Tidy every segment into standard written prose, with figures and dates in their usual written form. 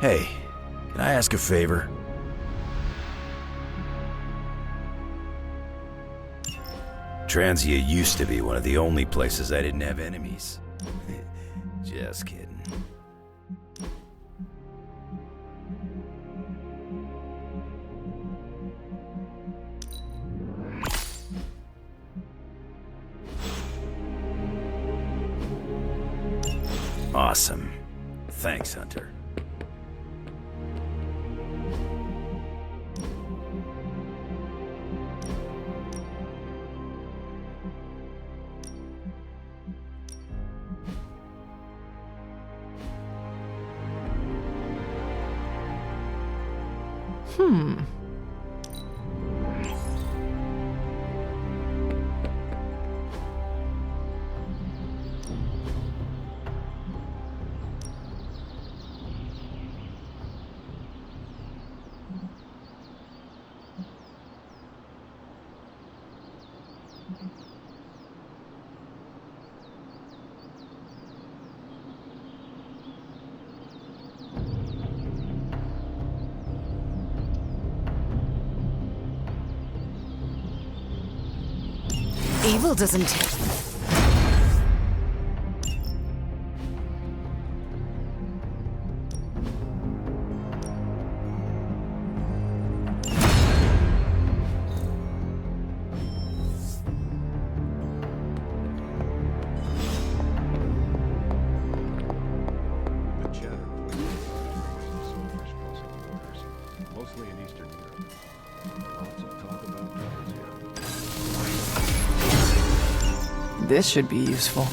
Hey, can I ask a favor? Transia used to be one of the only places I didn't have enemies. Just kidding. Awesome. Thanks, Hunter. Evil doesn't... Mostly in Eastern Europe. Lots of talk about drugs here. This should be useful.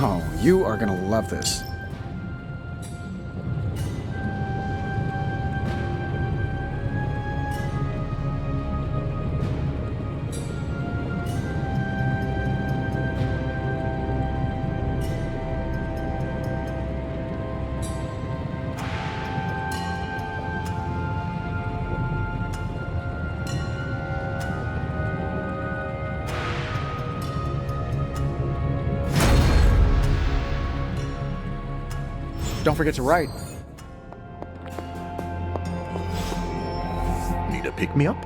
Oh, you are gonna love this. Don't forget to write. Need a pick-me-up?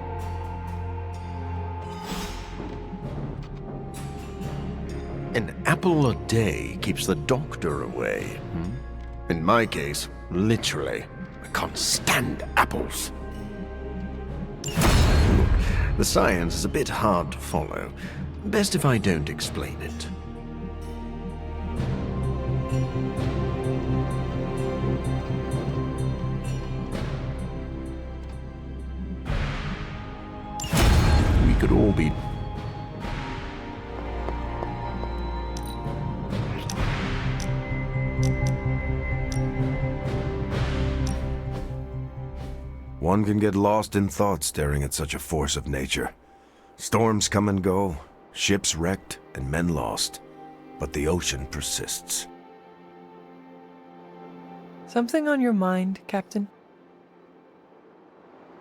An apple a day keeps the doctor away. In my case, literally, I can't stand apples. Look, the science is a bit hard to follow. Best if I don't explain it. We could all be... One can get lost in thought staring at such a force of nature. Storms come and go, ships wrecked, and men lost. But the ocean persists. Something on your mind, Captain?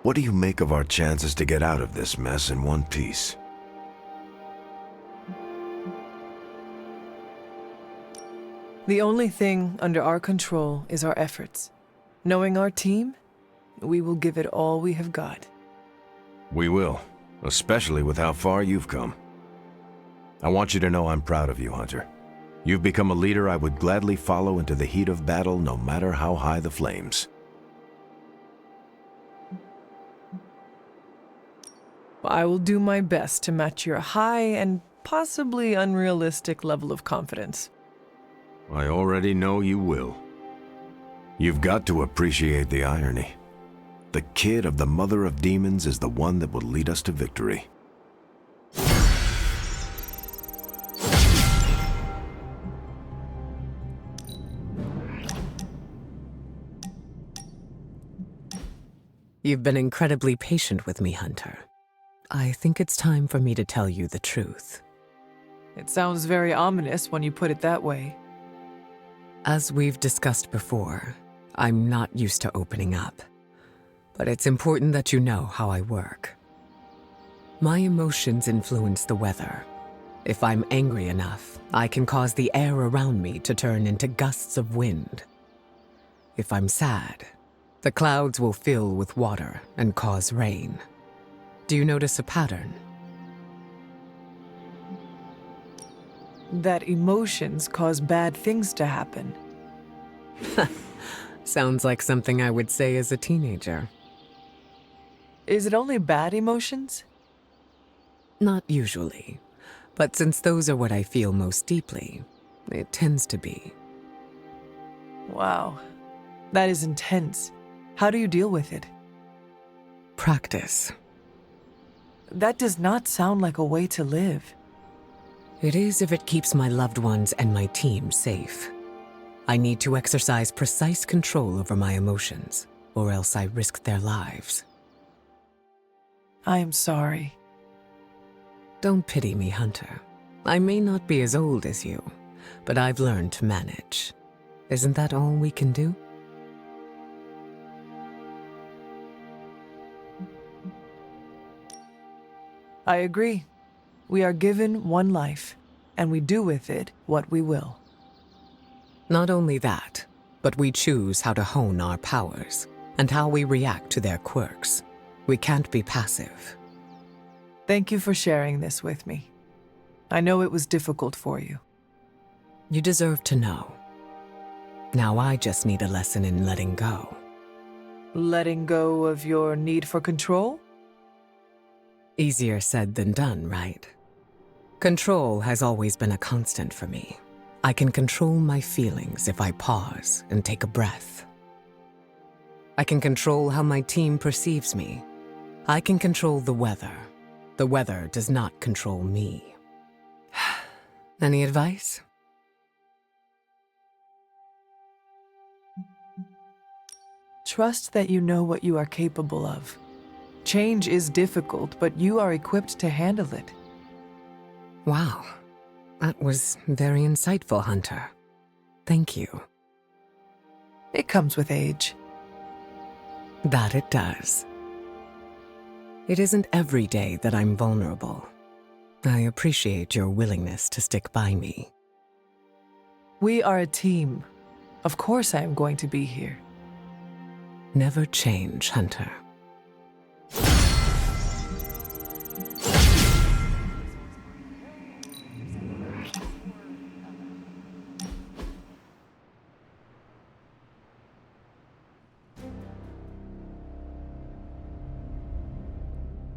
What do you make of our chances to get out of this mess in one piece? The only thing under our control is our efforts. Knowing our team, we will give it all we have got. We will, especially with how far you've come. I want you to know I'm proud of you, Hunter. You've become a leader I would gladly follow into the heat of battle, no matter how high the flames. I will do my best to match your high and possibly unrealistic level of confidence. I already know you will. You've got to appreciate the irony. The kid of the Mother of Demons is the one that will lead us to victory. You've been incredibly patient with me, Hunter. I think it's time for me to tell you the truth. It sounds very ominous when you put it that way. As we've discussed before, I'm not used to opening up. But it's important that you know how I work. My emotions influence the weather, If I'm angry enough, I can cause the air around me to turn into gusts of wind. If I'm sad, the clouds will fill with water and cause rain. Do you notice a pattern? That emotions cause bad things to happen. Sounds like something I would say as a teenager. Is it only bad emotions? Not usually, but since those are what I feel most deeply, it tends to be. Wow. That is intense. How do you deal with it? Practice. That does not sound like a way to live. It is if it keeps my loved ones and my team safe. I need to exercise precise control over my emotions, or else I risk their lives. I am sorry. Don't pity me, Hunter. I may not be as old as you, but I've learned to manage. Isn't that all we can do? I agree. We are given one life, and we do with it what we will. Not only that, but we choose how to hone our powers and how we react to their quirks. We can't be passive. Thank you for sharing this with me. I know it was difficult for you. You deserve to know. Now I just need a lesson in letting go. Letting go of your need for control? Easier said than done, right? Control has always been a constant for me. I can control my feelings if I pause and take a breath. I can control how my team perceives me. I can control the weather. The weather does not control me. Any advice? Trust that you know what you are capable of. Change is difficult, but you are equipped to handle it. Wow, that was very insightful, Hunter. Thank you. It comes with age. That it does. It isn't every day that I'm vulnerable. I appreciate your willingness to stick by me. We are a team. Of course I am going to be here. Never change, Hunter.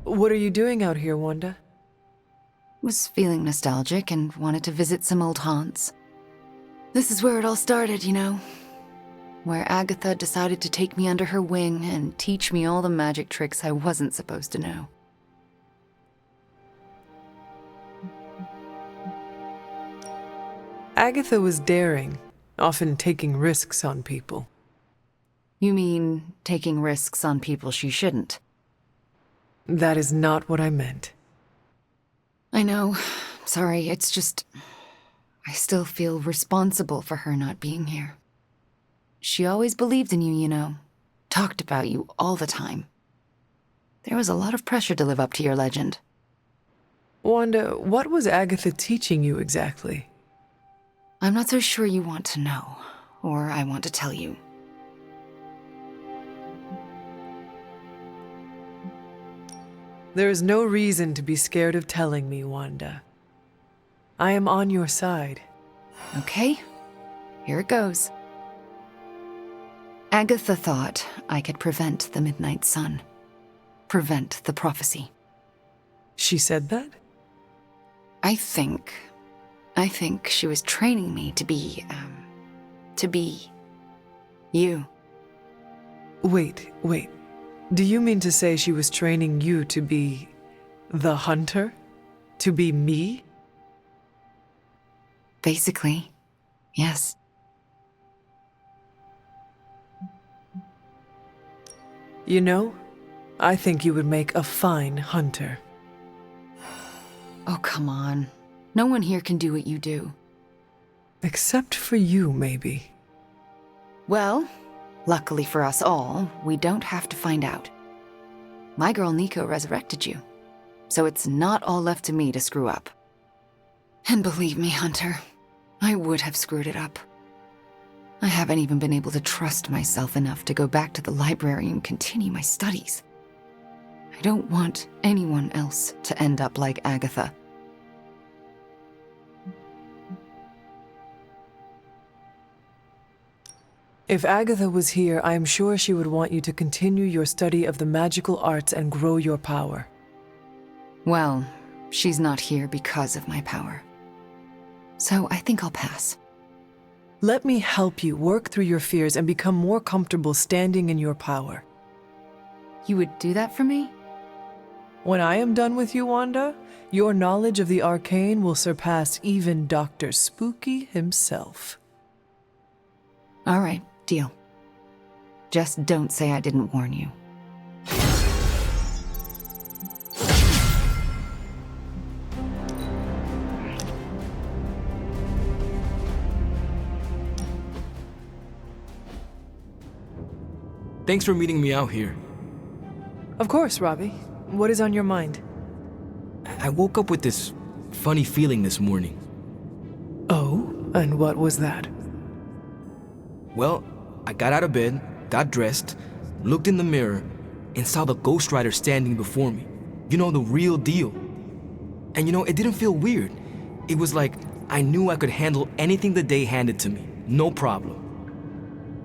What are you doing out here, Wanda? Was feeling nostalgic and wanted to visit some old haunts. This is where it all started, you know. Where Agatha decided to take me under her wing and teach me all the magic tricks I wasn't supposed to know. Agatha was daring, often taking risks on people. You mean taking risks on people she shouldn't? That is not what I meant. I know. Sorry, it's just... I still feel responsible for her not being here. She always believed in you, you know. Talked about you all the time. There was a lot of pressure to live up to your legend. Wanda, what was Agatha teaching you exactly? I'm not so sure you want to know, or I want to tell you. There is no reason to be scared of telling me, Wanda. I am on your side. Okay, here it goes. Agatha thought I could prevent the Midnight Sun. Prevent the prophecy. She said that? I think she was training me to be you. Wait. Do you mean to say she was training you to be the hunter? To be me? Basically, yes. You know, I think you would make a fine hunter. Oh, come on. No one here can do what you do. Except for you, maybe. Well, luckily for us all, we don't have to find out. My girl Nico resurrected you, so it's not all left to me to screw up. And believe me, Hunter, I would have screwed it up. I haven't even been able to trust myself enough to go back to the library and continue my studies. I don't want anyone else to end up like Agatha. If Agatha was here, I am sure she would want you to continue your study of the magical arts and grow your power. Well, she's not here because of my power. So I think I'll pass. Let me help you work through your fears and become more comfortable standing in your power. You would do that for me? When I am done with you, Wanda, your knowledge of the arcane will surpass even Dr. Spooky himself. All right, deal. Just don't say I didn't warn you. Thanks for meeting me out here. Of course, Robbie. What is on your mind? I woke up with this funny feeling this morning. Oh, and what was that? Well, I got out of bed, got dressed, looked in the mirror, and saw the Ghost Rider standing before me. You know, the real deal. And you know, it didn't feel weird. It was like I knew I could handle anything the day handed to me. No problem.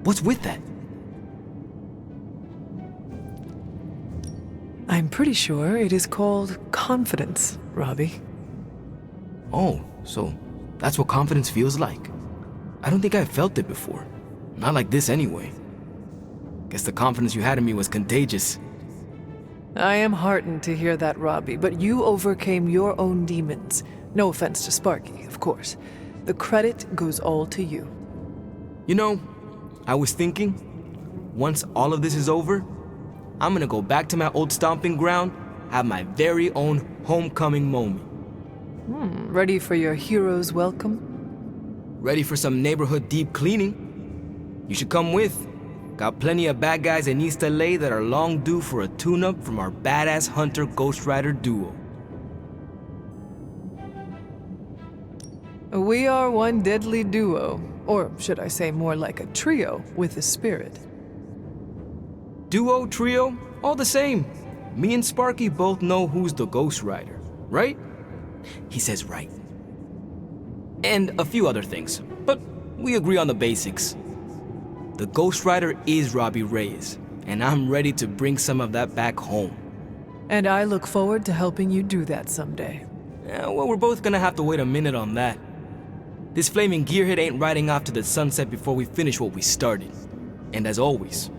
What's with that? I'm pretty sure it is called confidence, Robbie. Oh, so that's what confidence feels like. I don't think I've felt it before. Not like this anyway. Guess the confidence you had in me was contagious. I am heartened to hear that, Robbie, but you overcame your own demons. No offense to Sparky, of course. The credit goes all to you. You know, I was thinking, once all of this is over, I'm gonna go back to my old stomping ground, have my very own homecoming moment. Ready for your hero's welcome? Ready for some neighborhood deep cleaning? You should come with. Got plenty of bad guys in East LA that are long due for a tune-up from our badass Hunter Ghost Rider duo. We are one deadly duo, or should I say more like a trio with a spirit. Duo, trio, all the same. Me and Sparky both know who's the Ghost Rider, right? He says right. And a few other things, but we agree on the basics. The Ghost Rider is Robbie Reyes, and I'm ready to bring some of that back home. And I look forward to helping you do that someday. Yeah, well, we're both gonna have to wait a minute on that. This flaming gearhead ain't riding off to the sunset before we finish what we started. And as always,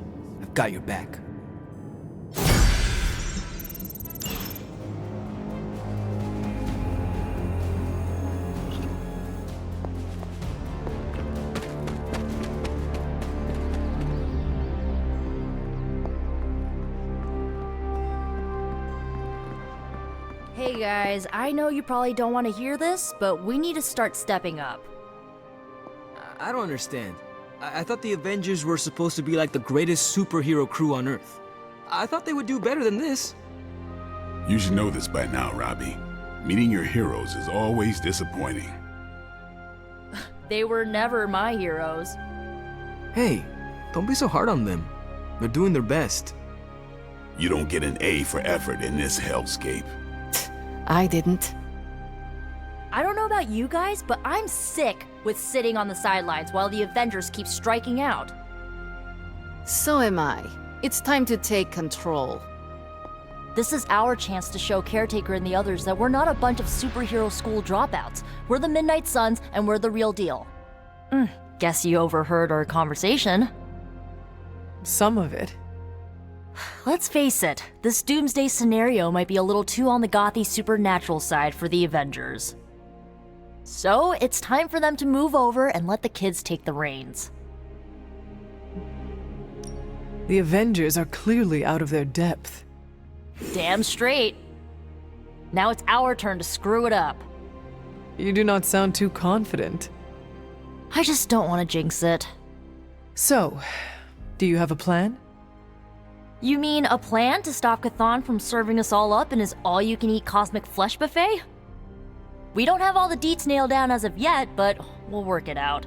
I've got your back. Hey guys, I know you probably don't want to hear this, but we need to start stepping up. I don't understand. I thought the Avengers were supposed to be like the greatest superhero crew on Earth. I thought they would do better than this. You should know this by now, Robbie. Meeting your heroes is always disappointing. They were never my heroes. Hey, don't be so hard on them. They're doing their best. You don't get an A for effort in this hellscape. I didn't. I don't know about you guys, but I'm sick with sitting on the sidelines while the Avengers keep striking out. So am I. It's time to take control. This is our chance to show Caretaker and the others that we're not a bunch of superhero school dropouts. We're the Midnight Suns, and we're the real deal. Guess you overheard our conversation. Some of it. Let's face it, this doomsday scenario might be a little too on the gothy supernatural side for the Avengers. So, it's time for them to move over and let the kids take the reins. The Avengers are clearly out of their depth. Damn straight. Now it's our turn to screw it up. You do not sound too confident. I just don't want to jinx it. So, do you have a plan? You mean a plan to stop Chthon from serving us all up in his all-you-can-eat cosmic flesh buffet? We don't have all the deets nailed down as of yet, but we'll work it out.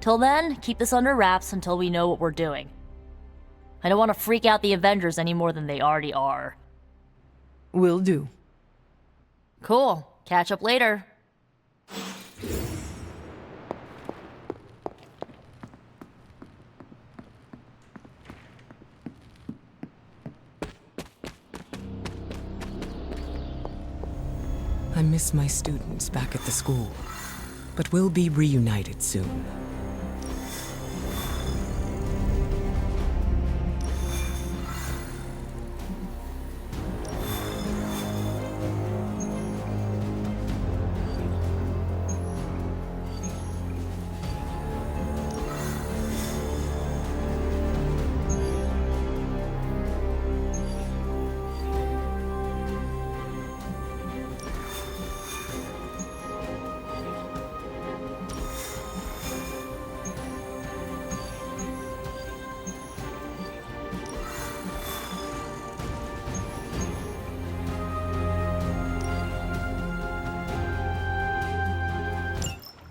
Till then, keep this under wraps until we know what we're doing. I don't want to freak out the Avengers any more than they already are. Will do. Cool. Catch up later. I miss my students back at the school, but we'll be reunited soon.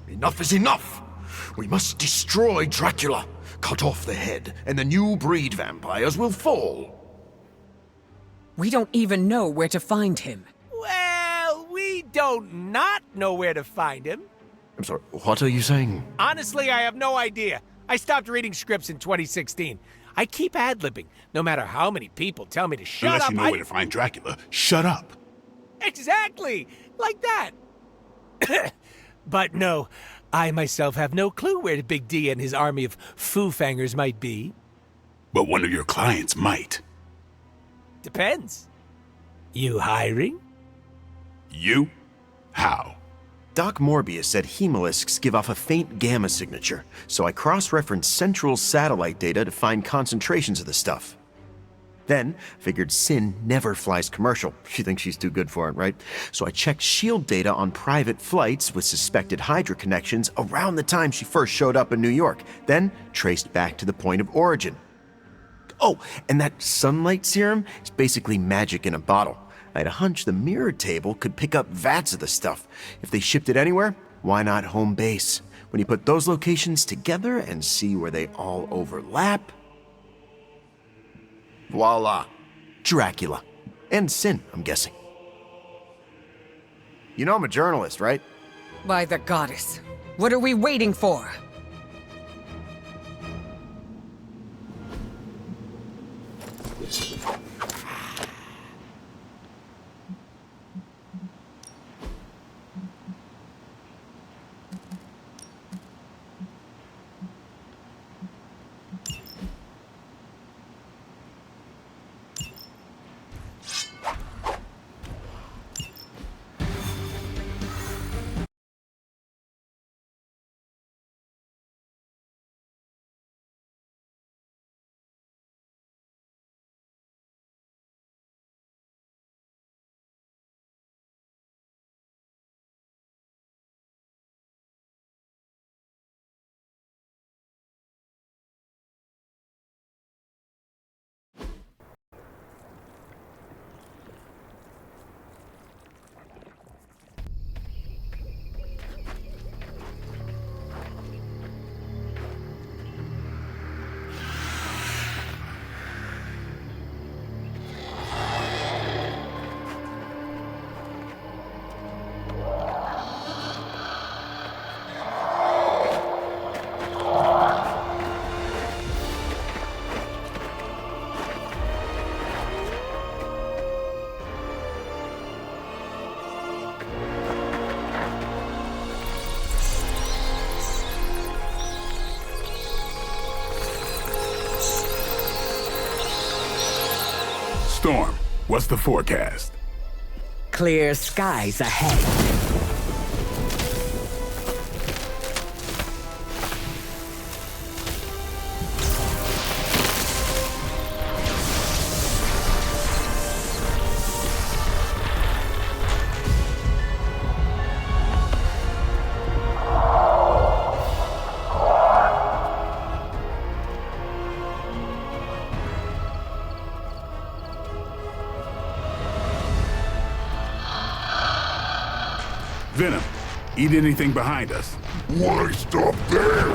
Enough is enough! We must destroy Dracula, cut off the head, and the new breed vampires will fall. We don't even know where to find him. Well, we don't not know where to find him. I'm sorry, what are you saying? Honestly, I have no idea. I stopped reading scripts in 2016. I keep ad-libbing, no matter how many people tell me to shut Unless up. you know where to find Dracula, shut up. Exactly! Like that! But no, I myself have no clue where Big D and his army of Foo-Fangers might be. But one of your clients might. Depends. You hiring? You? How? Doc Morbius said hemolisks give off a faint gamma signature, so I cross-referenced Central's satellite data to find concentrations of the stuff. Then, figured Sin never flies commercial. She thinks she's too good for it, right? So I checked SHIELD data on private flights with suspected Hydra connections around the time she first showed up in New York, then traced back to the point of origin. Oh, and that sunlight serum is basically magic in a bottle. I had a hunch the mirror table could pick up vats of the stuff. If they shipped it anywhere, why not home base? When you put those locations together and see where they all overlap... voila. Dracula. And Sin, I'm guessing. You know I'm a journalist, right? By the goddess. What are we waiting for? Storm, what's the forecast? Clear skies ahead. Venom, eat anything behind us. Why stop there?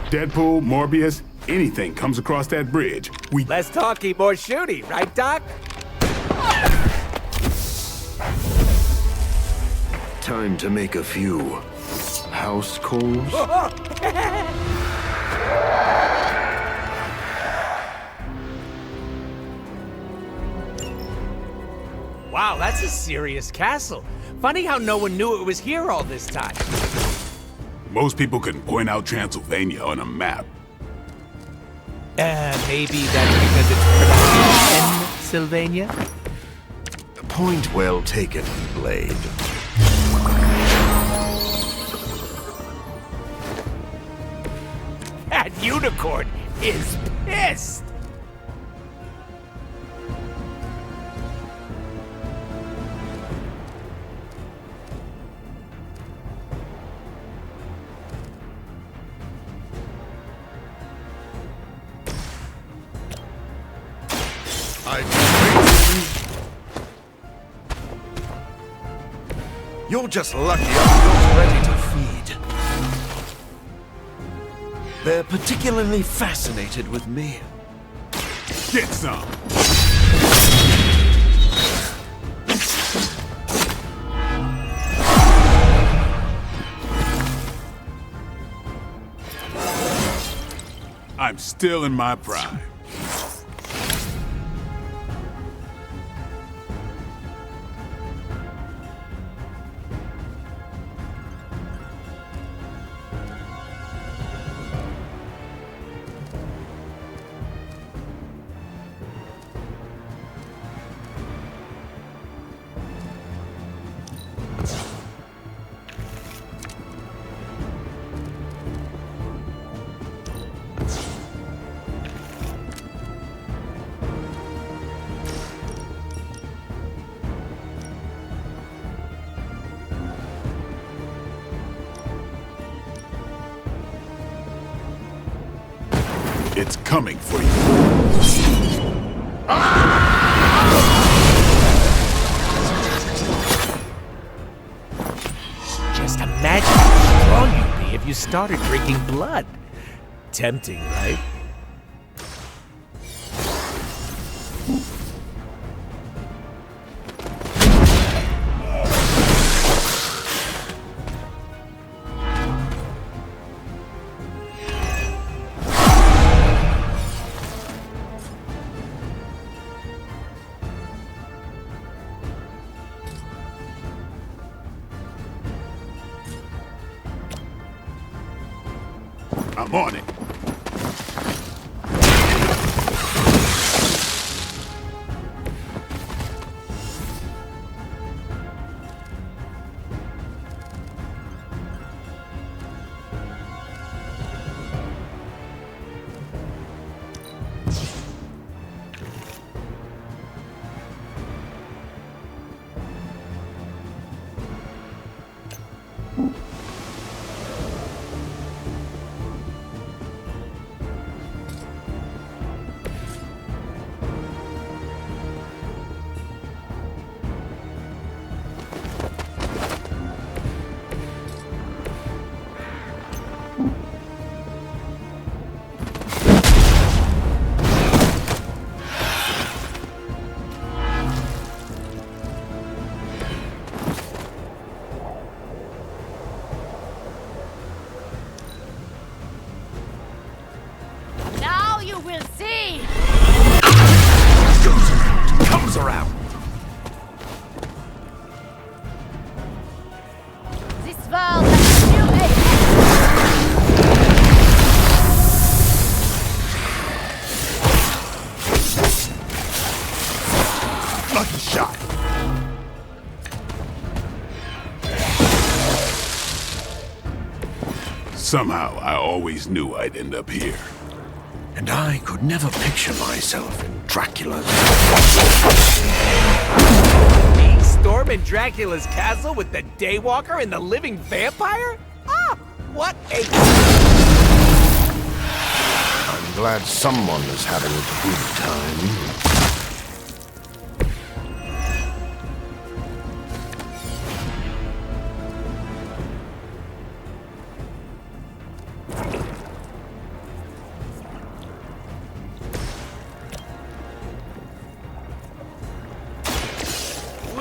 Deadpool, Morbius, anything comes across that bridge. Less talky, more shooty, right, Doc? Time to make a few house calls. Wow, that's a serious castle. Funny how no one knew it was here all this time. Most people can point out Transylvania on a map. Maybe that's because it's pronounced Sylvania? Point well taken, Blade. That unicorn is pissed! You're just lucky I'm not ready to feed. They're particularly fascinated with me. Get some! I'm still in my prime. It's coming for you. Just imagine how strong you'd be if you started drinking blood. Tempting, right? I'm on it. Now you will see! Comes around. This world has new Lucky shot. Somehow, I always knew I'd end up here. And I could never picture myself in Dracula's. Me storming Dracula's castle with the Daywalker and the living vampire? Ah, what a... I'm glad someone is having a good time.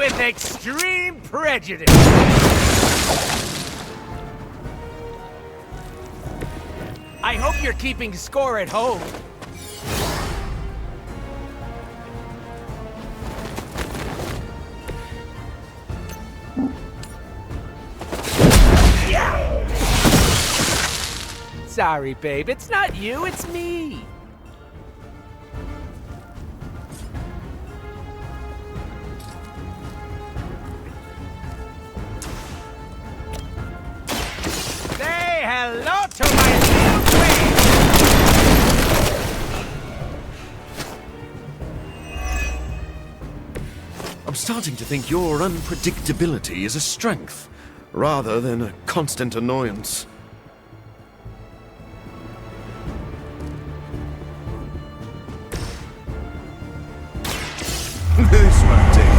with extreme prejudice. I hope you're keeping score at home. Yeah! Sorry, babe. It's not you, it's me. Say hello to my little queen. I'm starting to think your unpredictability is a strength, rather than a constant annoyance. This might take.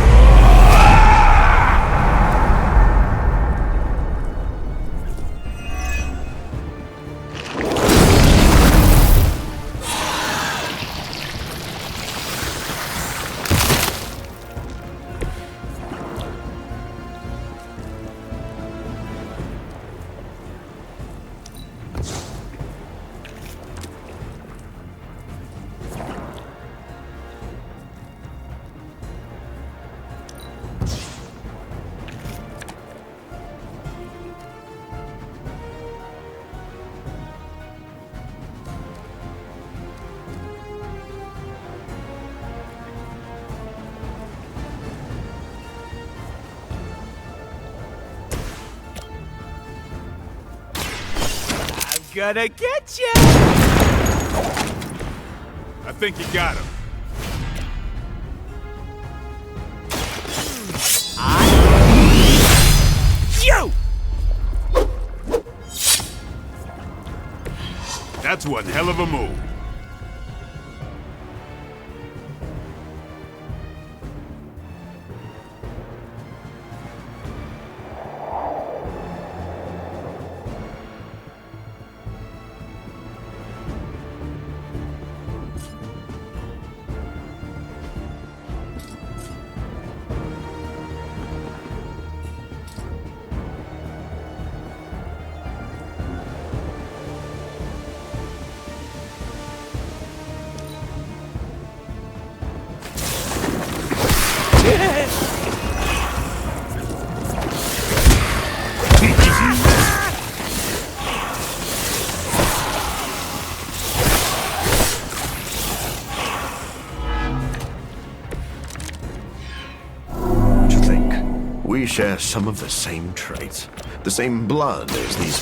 Gonna get you! I think you got him. You! That's one hell of a move. We share some of the same traits, the same blood as these.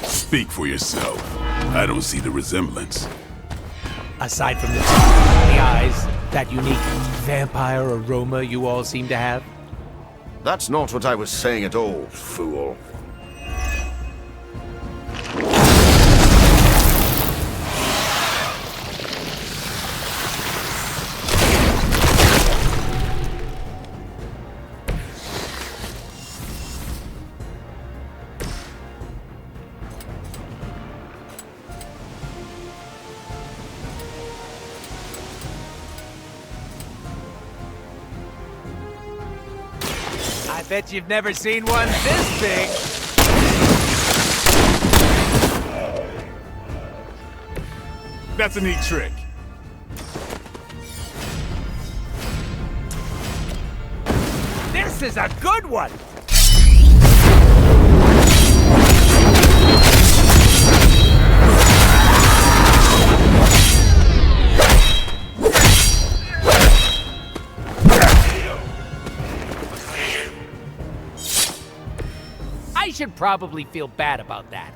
Speak for yourself. I don't see the resemblance. Aside from the teeth, the eyes, that unique vampire aroma you all seem to have. That's not what I was saying at all, fool. I bet you've never seen one this big. That's a neat trick. This is a good one! I should probably feel bad about that.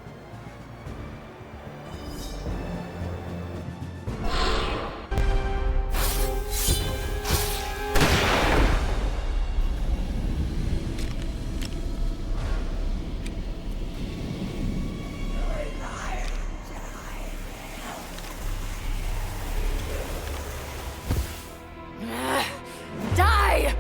Die!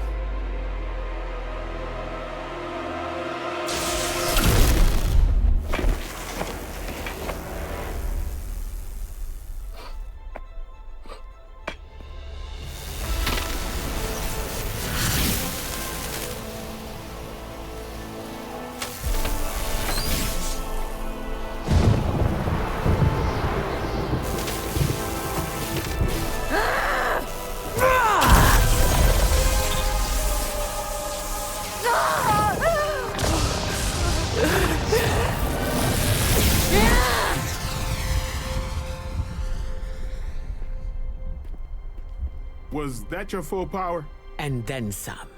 Was that your full power? And then some.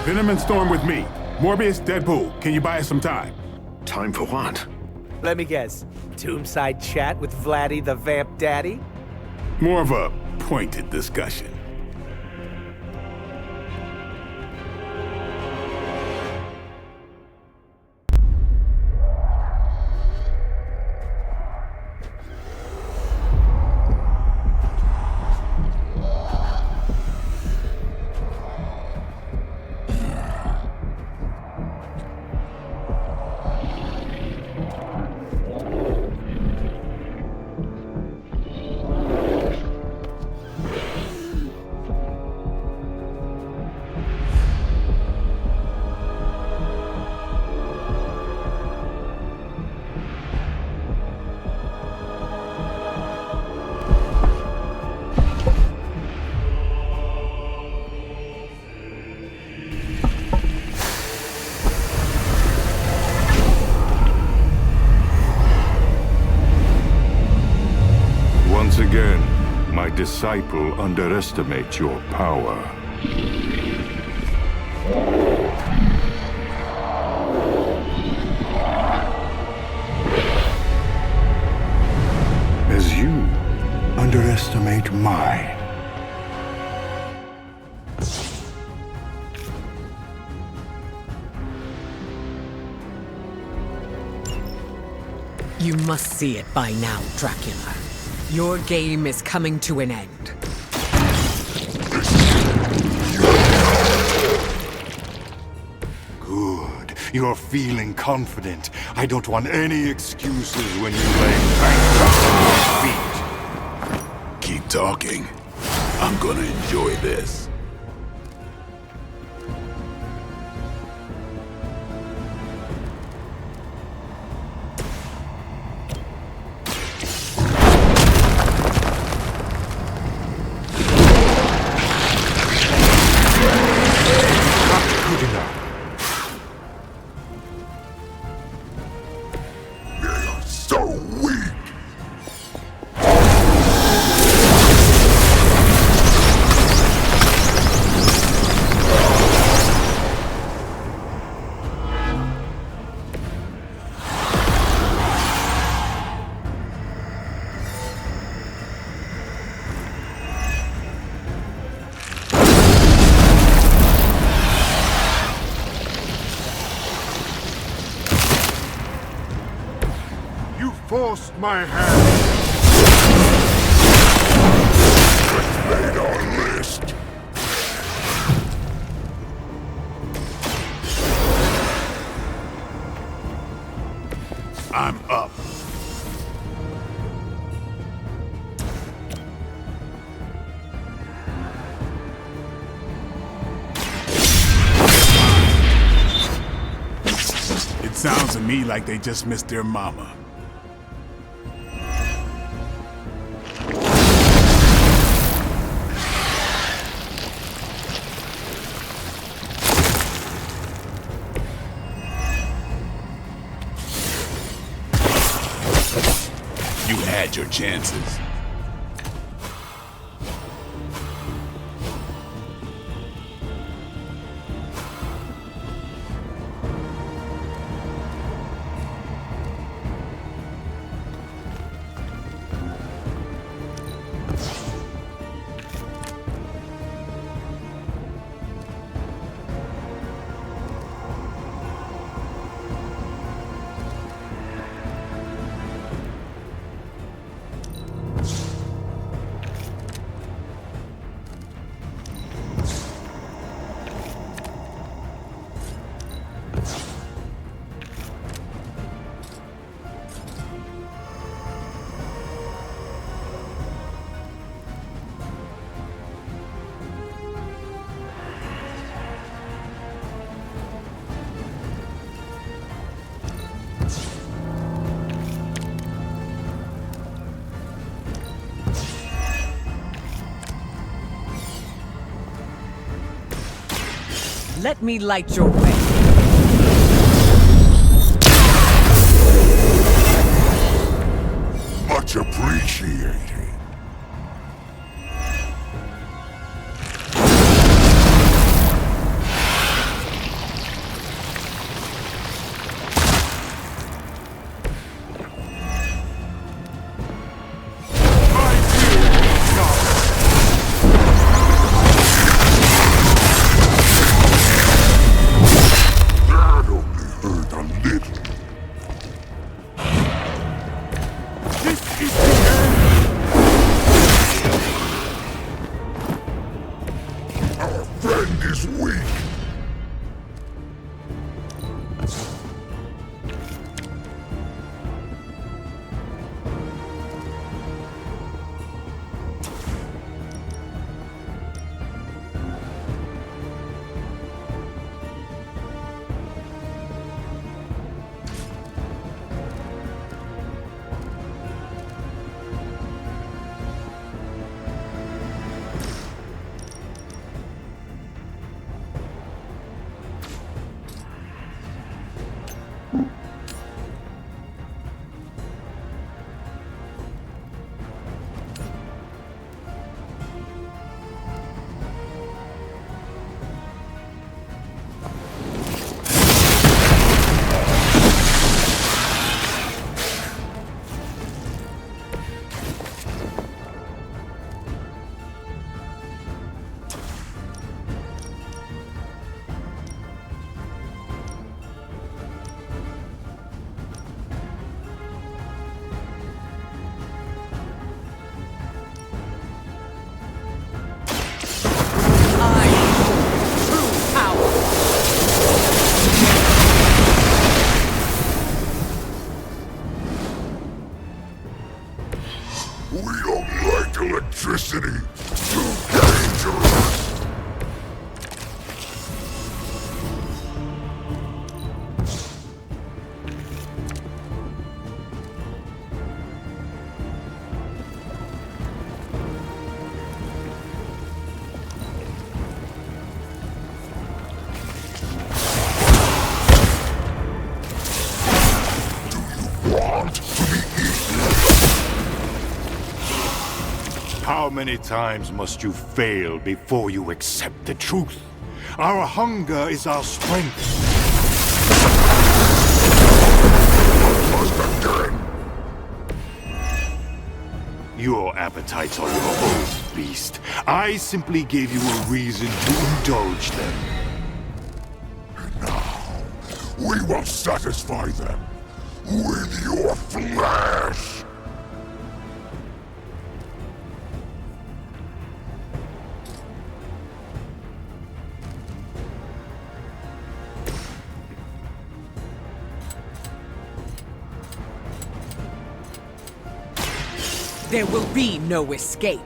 Venom and Storm with me. Morbius, Deadpool, can you buy us some time? Time for what? Let me guess. Tombside chat with Vladdy the Vamp Daddy? More of a pointed discussion. Once again, my disciple underestimates your power. As you underestimate mine. You must see it by now, Dracula. Your game is coming to an end. Good. You're feeling confident. I don't want any excuses when you lay bankrupt at my feet. Keep talking. I'm gonna enjoy this. Forced my hand. Just made our list. I'm up. It sounds to me like they just missed their mama. You had your chances. Let me light your way. Much appreciated. initiating. We don't like electricity. Too dangerous. How many times must you fail before you accept the truth? Our hunger is our strength. Again. Your appetites are your own, beast. I simply gave you a reason to indulge them. And now, we will satisfy them with your flesh. There will be no escape.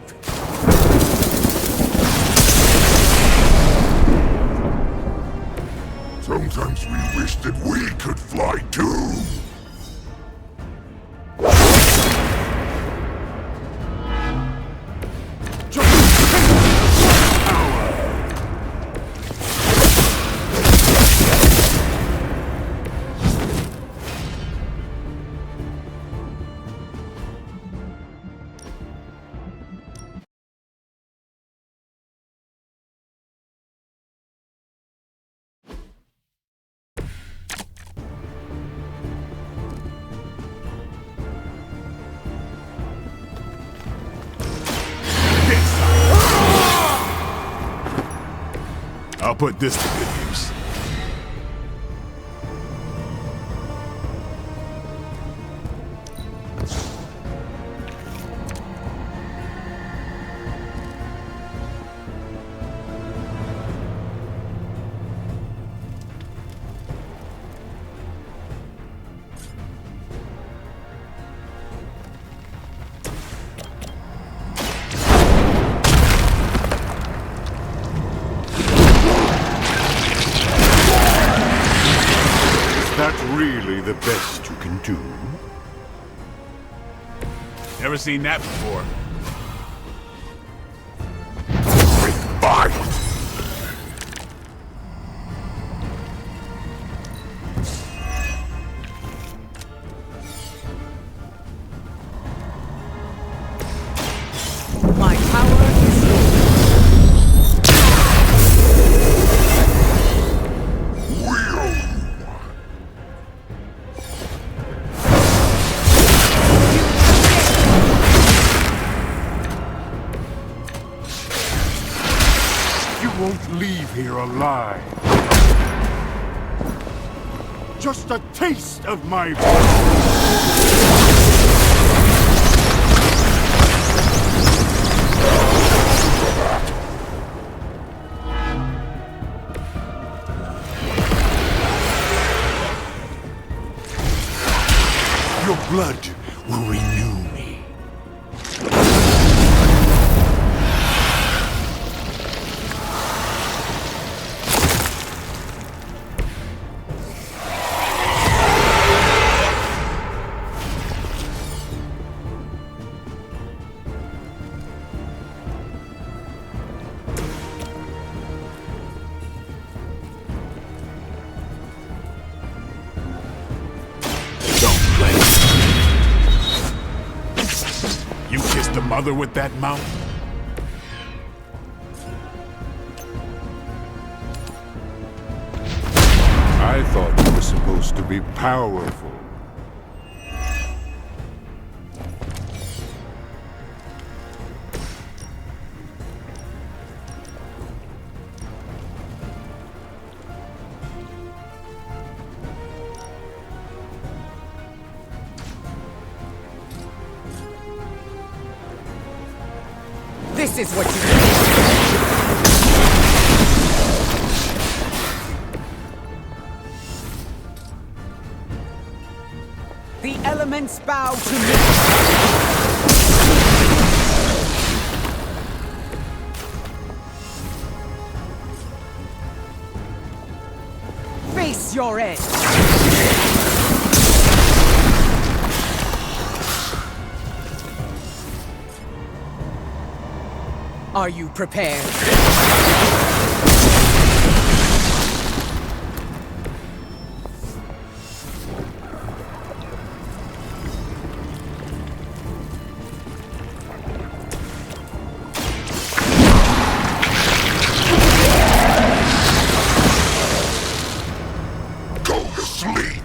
Sometimes we wish that we could fly too. I'll put this to good use. Really the best you can do? Never seen that before. Bye! of here alive. Just a taste of my Your blood will renew me. You kissed the mother with that mouth? I thought you were supposed to be powerful. This is what you The elements bow to me. Face your edge. Are you prepared? Go to sleep.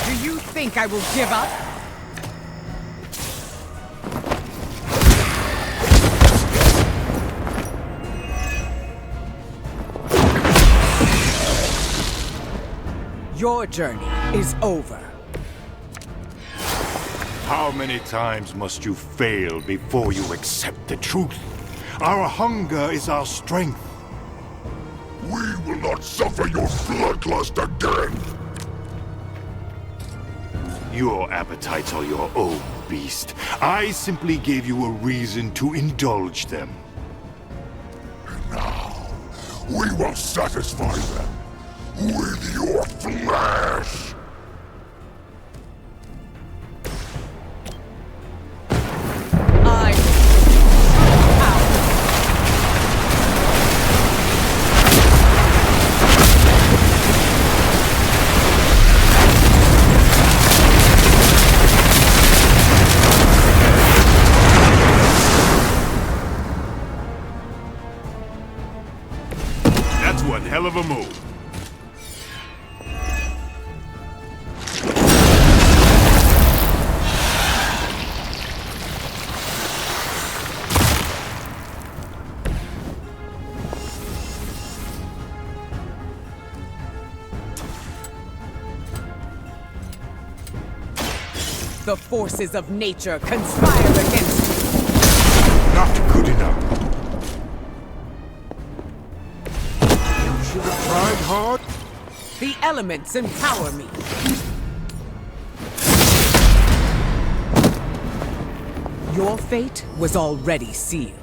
Do you think I will give up? Your journey is over. How many times must you fail before you accept the truth? Our hunger is our strength. We will not suffer your bloodlust again. Your appetites are your own, beast. I simply gave you a reason to indulge them. And now, we will satisfy them with your flesh. That's one hell of a move. The forces of nature conspire against you. Not good enough. You should have tried hard. The elements empower me. Your fate was already sealed.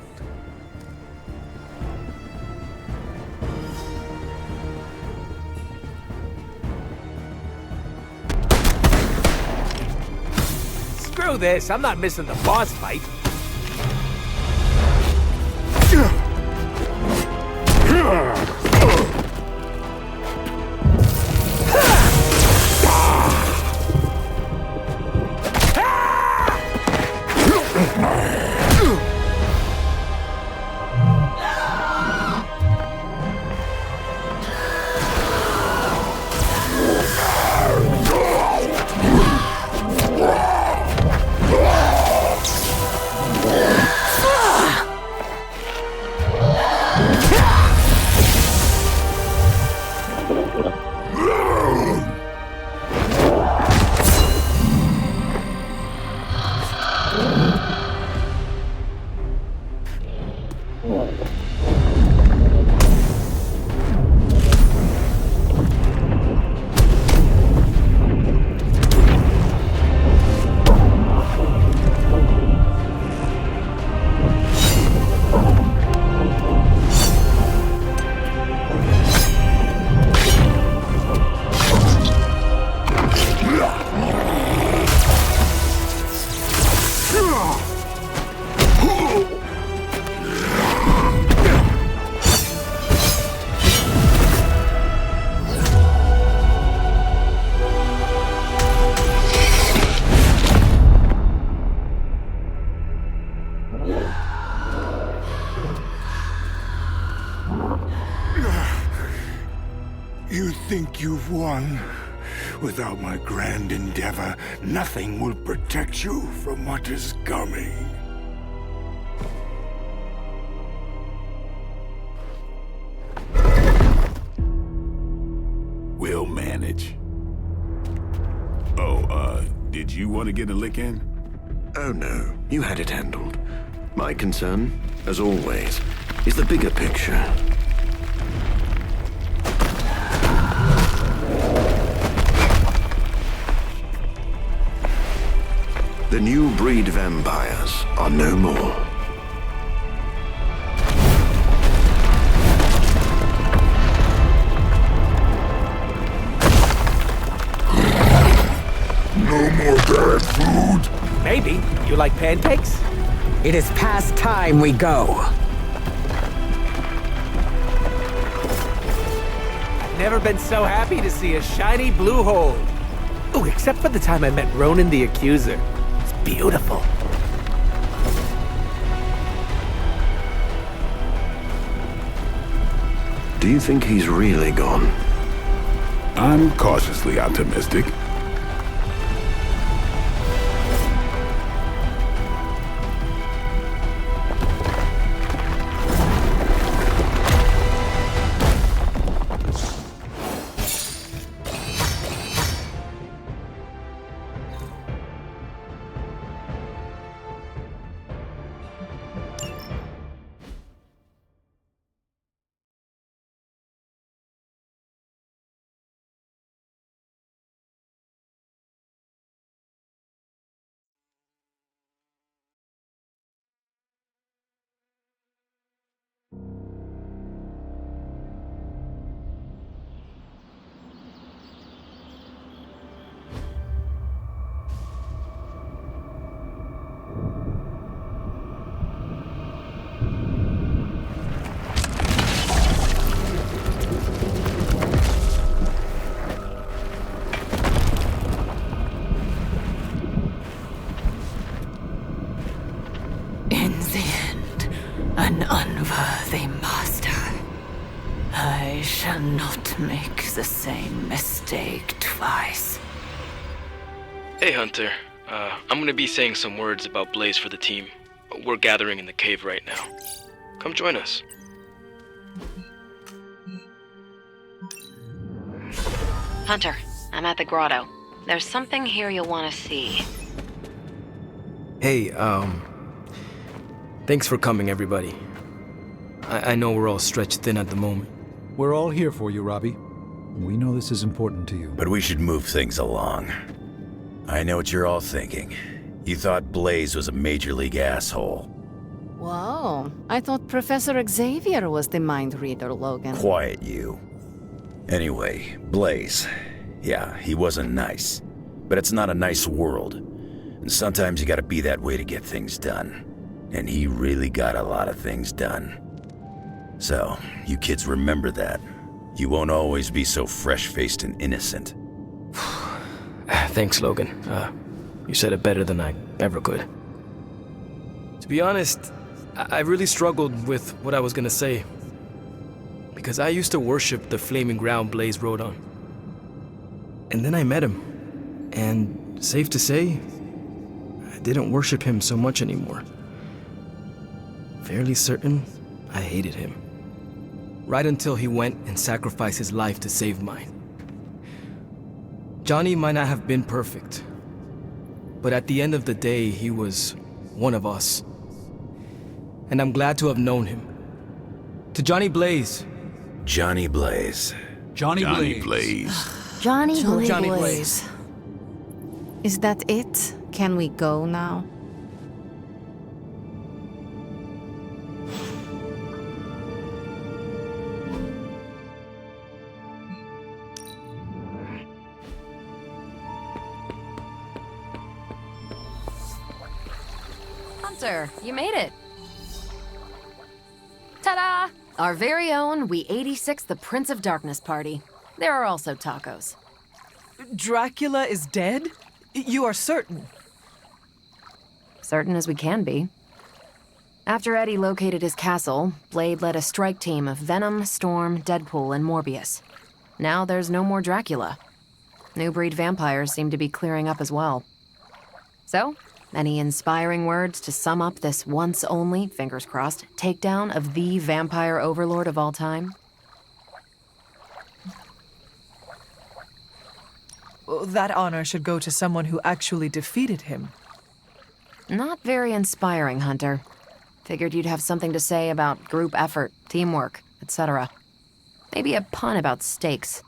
Screw this, I'm not missing the boss fight. think you've won. Without my grand endeavor, nothing will protect you from what is coming. We'll manage. Oh, did you want to get a lick in? Oh no, you had it handled. My concern, as always, is the bigger picture. The new breed vampires are no more. No more bad food? Maybe. You like pancakes? It is past time we go. I've never been so happy to see a shiny blue hole. Oh, except for the time I met Ronan the Accuser. It's beautiful. Do you think he's really gone? I'm cautiously optimistic. An unworthy master. I shall not make the same mistake twice. Hey, Hunter. I'm gonna be saying some words about Blaze for the team. We're gathering in the cave right now. Come join us. Hunter, I'm at the grotto. There's something here you'll want to see. Hey, thanks for coming, everybody. I know we're all stretched thin at the moment. We're all here for you, Robbie. We know this is important to you. But we should move things along. I know what you're all thinking. You thought Blaze was a major league asshole. Whoa, I thought Professor Xavier was the mind reader, Logan. Quiet, you. Anyway, Blaze. Yeah, he wasn't nice. But it's not a nice world. And sometimes you gotta be that way to get things done. And he really got a lot of things done. So, you kids remember that. You won't always be so fresh-faced and innocent. Thanks, Logan. You said it better than I ever could. To be honest, I really struggled with what I was gonna say. Because I used to worship the flaming ground Blaze rode on. And then I met him. And safe to say, I didn't worship him so much anymore. Fairly certain I hated him. Right until he went and sacrificed his life to save mine. Johnny might not have been perfect, but at the end of the day, he was one of us. And I'm glad to have known him. To Johnny Blaze. Johnny Blaze. Johnny Blaze. Johnny Blaze. Johnny Blaze. Is that it? Can we go now? Hunter, you made it. Ta-da! Our very own We 86 the Prince of Darkness party. There are also tacos. Dracula is dead? You are certain? Certain as we can be. After Eddie located his castle, Blade led a strike team of Venom, Storm, Deadpool, and Morbius. Now there's no more Dracula. New breed vampires seem to be clearing up as well. So, any inspiring words to sum up this once only, fingers crossed, takedown of the vampire overlord of all time? That honor should go to someone who actually defeated him. Not very inspiring, Hunter. Figured you'd have something to say about group effort, teamwork, etc. Maybe a pun about stakes.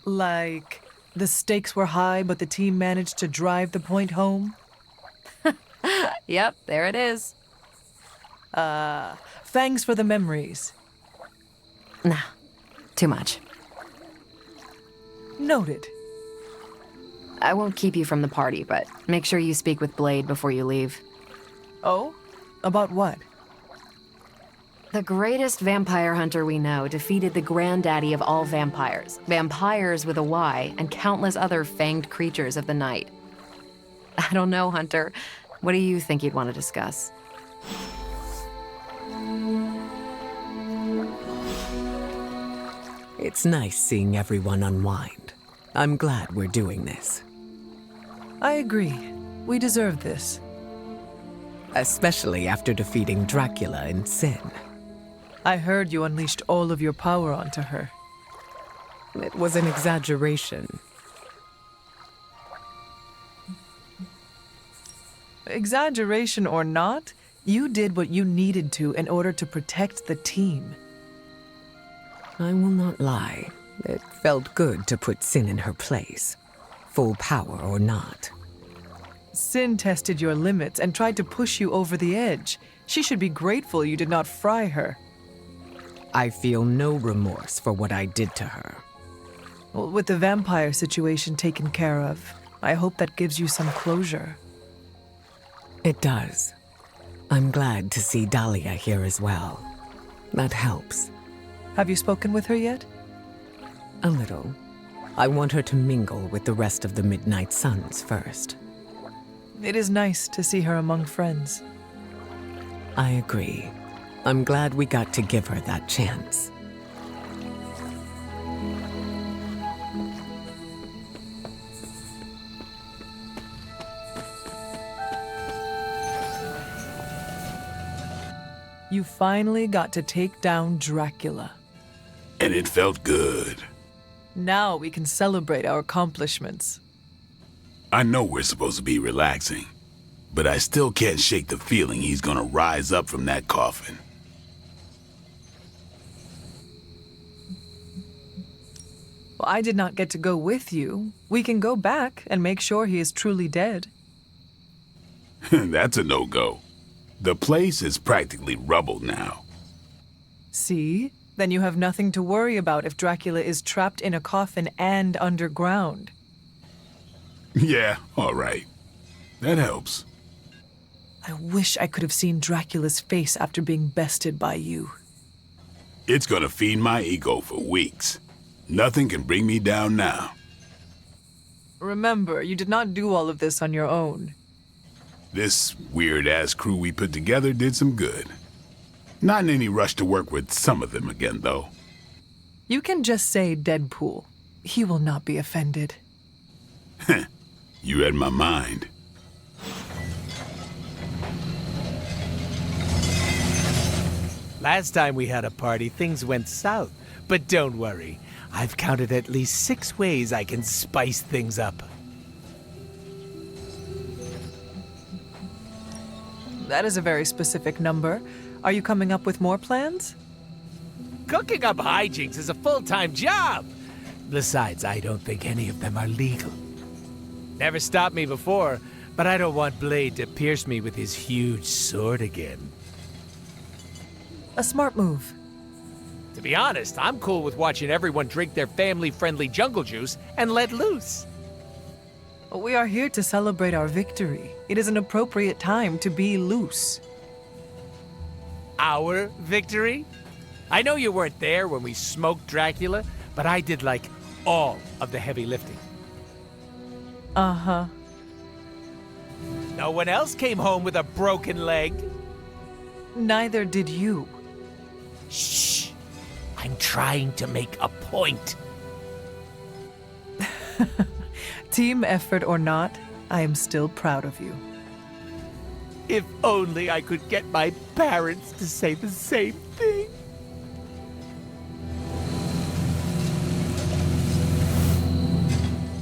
Like, the stakes were high, but the team managed to drive the point home? Yep, there it is. Thanks for the memories. Nah, too much. Noted. I won't keep you from the party, but make sure you speak with Blade before you leave. Oh? About what? The greatest vampire hunter we know defeated the granddaddy of all vampires, vampires with a Y, and countless other fanged creatures of the night. I don't know, Hunter. What do you think you'd want to discuss? It's nice seeing everyone unwind. I'm glad we're doing this. I agree. We deserve this. Especially after defeating Dracula in Sin. I heard you unleashed all of your power onto her. It was an exaggeration. Exaggeration or not, you did what you needed to in order to protect the team. I will not lie. It felt good to put Sin in her place. Full power or not. Sin tested your limits and tried to push you over the edge. She should be grateful you did not fry her. I feel no remorse for what I did to her. Well, with the vampire situation taken care of, I hope that gives you some closure. It does. I'm glad to see Dahlia here as well. That helps. Have you spoken with her yet? A little. I want her to mingle with the rest of the Midnight Suns first. It is nice to see her among friends. I agree. I'm glad we got to give her that chance. You finally got to take down Dracula. And it felt good. Now we can celebrate our accomplishments. I know we're supposed to be relaxing, but I still can't shake the feeling he's gonna rise up from that coffin. Well, I did not get to go with you. We can go back and make sure he is truly dead. That's a no-go. The place is practically rubble now. See? Then you have nothing to worry about if Dracula is trapped in a coffin and underground. Yeah, all right. That helps. I wish I could have seen Dracula's face after being bested by you. It's gonna feed my ego for weeks. Nothing can bring me down now. Remember, you did not do all of this on your own. This weird-ass crew we put together did some good. Not in any rush to work with some of them again, though. You can just say Deadpool. He will not be offended. You read my mind. Last time we had a party, things went south. But don't worry. I've counted at least 6 ways I can spice things up. That is a very specific number. Are you coming up with more plans? Cooking up hijinks is a full-time job. Besides, I don't think any of them are legal. Never stopped me before, but I don't want Blade to pierce me with his huge sword again. A smart move. To be honest, I'm cool with watching everyone drink their family-friendly jungle juice and let loose. We are here to celebrate our victory. It is an appropriate time to be loose. Our victory? I know you weren't there when we smoked Dracula, but I did, like, all of the heavy lifting. Uh-huh. No one else came home with a broken leg. Neither did you. Shh! I'm trying to make a point. Team effort or not, I am still proud of you. If only I could get my parents to say the same thing.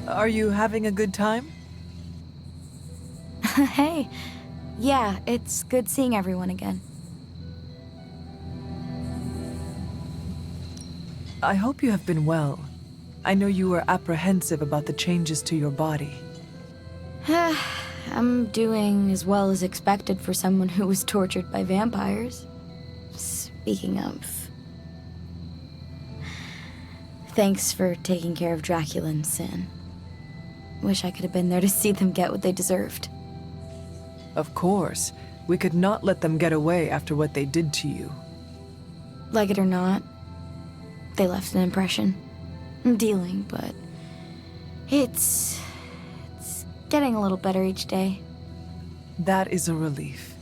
Are you having a good time? Hey. Yeah, it's good seeing everyone again. I hope you have been well. I know you were apprehensive about the changes to your body. I'm doing as well as expected for someone who was tortured by vampires. Speaking of... Thanks for taking care of Dracula and Sin. Wish I could have been there to see them get what they deserved. Of course. We could not let them get away after what they did to you. Like it or not, they left an impression. I'm dealing, but... It's getting a little better each day. That is a relief.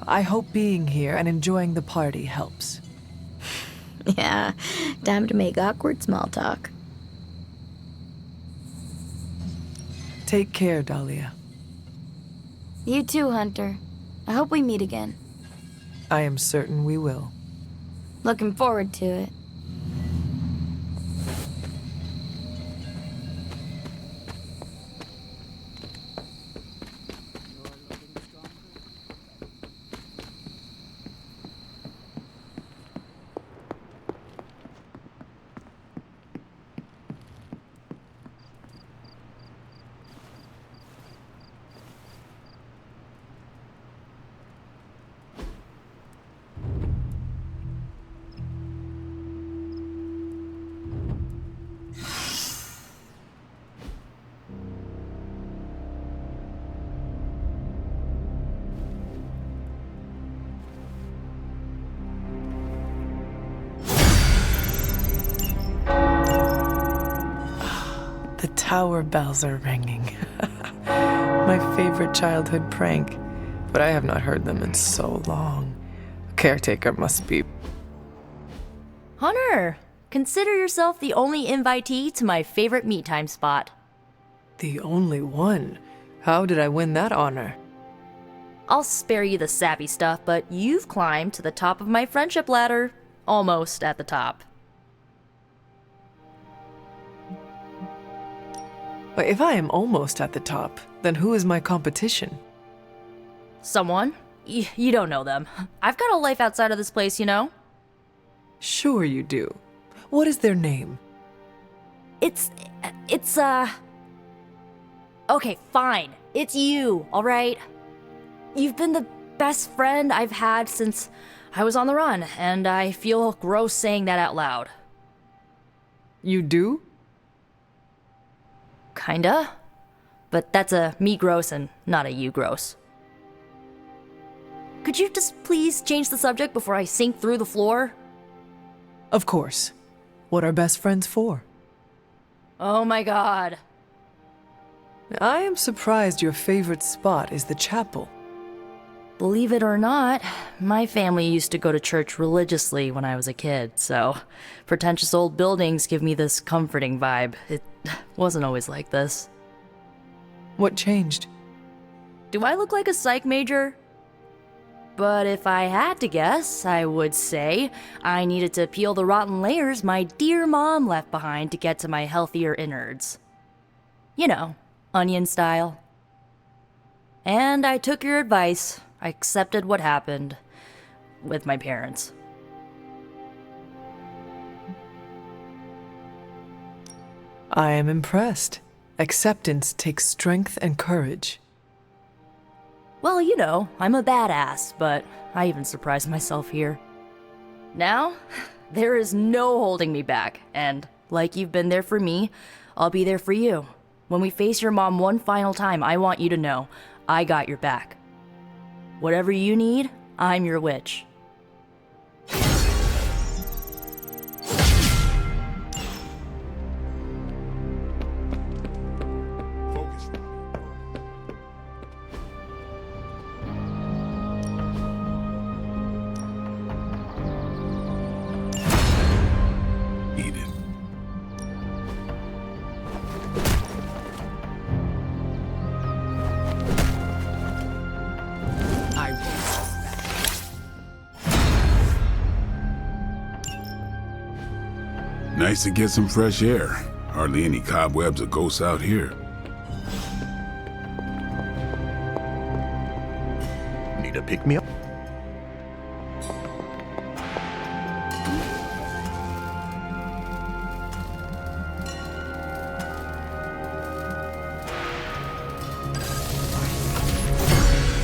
I hope being here and enjoying the party helps. Yeah, time to make awkward small talk. Take care, Dahlia. You too, Hunter. I hope we meet again. I am certain we will. Looking forward to it. The tower bells are ringing. My favorite childhood prank. But I have not heard them in so long. Caretaker must be... Hunter, consider yourself the only invitee to my favorite meet time spot. The only one? How did I win that honor? I'll spare you the sappy stuff, but you've climbed to the top of my friendship ladder. Almost at the top. But if I am almost at the top, then who is my competition? Someone. You don't know them. I've got a life outside of this place, you know? Sure you do. What is their name? It's Okay, fine. It's you, alright? You've been the best friend I've had since I was on the run, and I feel gross saying that out loud. You do? Kinda. But that's a me gross and not a you gross. Could you just please change the subject before I sink through the floor? Of course. What are best friends for? Oh my god. I am surprised your favorite spot is the chapel. Believe it or not, my family used to go to church religiously when I was a kid, so pretentious old buildings give me this comforting vibe. It wasn't always like this. What changed? Do I look like a psych major? But if I had to guess, I would say I needed to peel the rotten layers my dear mom left behind to get to my healthier innards. You know, onion style. And I took your advice. I accepted what happened with my parents. I am impressed. Acceptance takes strength and courage. Well, you know, I'm a badass, but I even surprised myself here. Now, there is no holding me back, and like you've been there for me, I'll be there for you. When we face your mom one final time, I want you to know I got your back. Whatever you need, I'm your witch. nice to get some fresh air. Hardly any cobwebs or ghosts out here. Need a pick-me-up?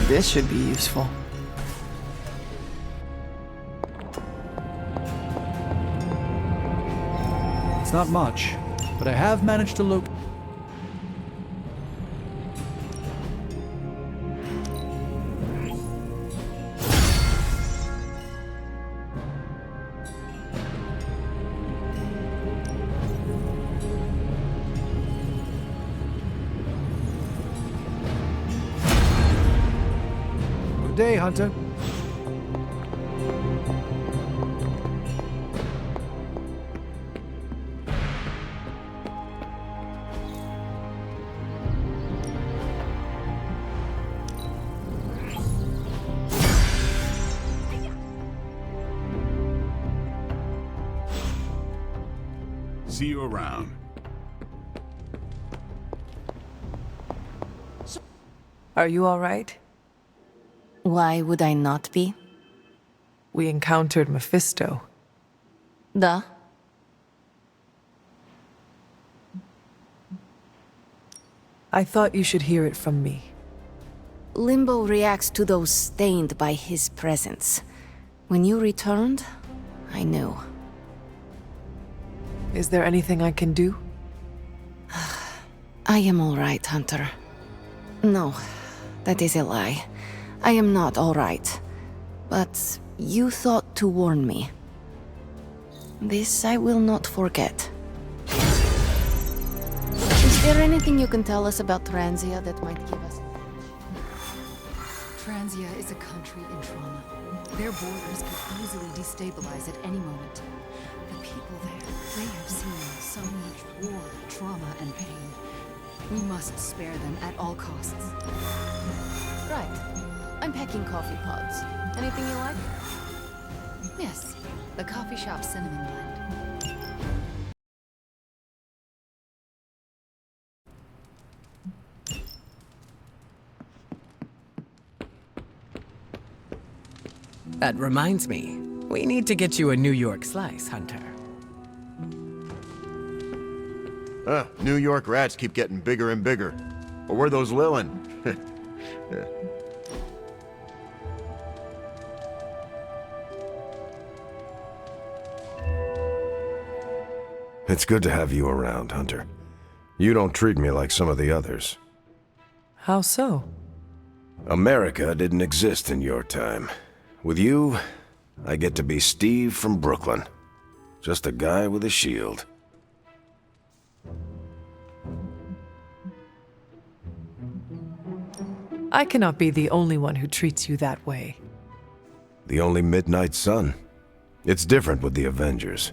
This should be useful. It's not much, but I have managed to locate. Good day, Hunter. See you around. Are you all right? Why would I not be? We encountered Mephisto. Duh. I thought you should hear it from me. Limbo reacts to those stained by his presence. When you returned, I knew. Is there anything I can do? I am all right, Hunter. No, that is a lie. I am not all right. But you thought to warn me. This I will not forget. Is there anything you can tell us about Transia that might give us... Transia is a country in trauma. Their borders could easily destabilize at any moment. The people there, they have seen so much war, trauma, and pain. We must spare them at all costs. Right. I'm packing coffee pods. Anything you like? Yes, the coffee shop cinnamon blend. That reminds me, we need to get you a New York slice, Hunter. New York rats keep getting bigger and bigger. Or were those Lilin? It's good to have you around, Hunter. You don't treat me like some of the others. How so? America didn't exist in your time. With you, I get to be Steve from Brooklyn. Just a guy with a shield. I cannot be the only one who treats you that way. The only Midnight Sun. It's different with the Avengers.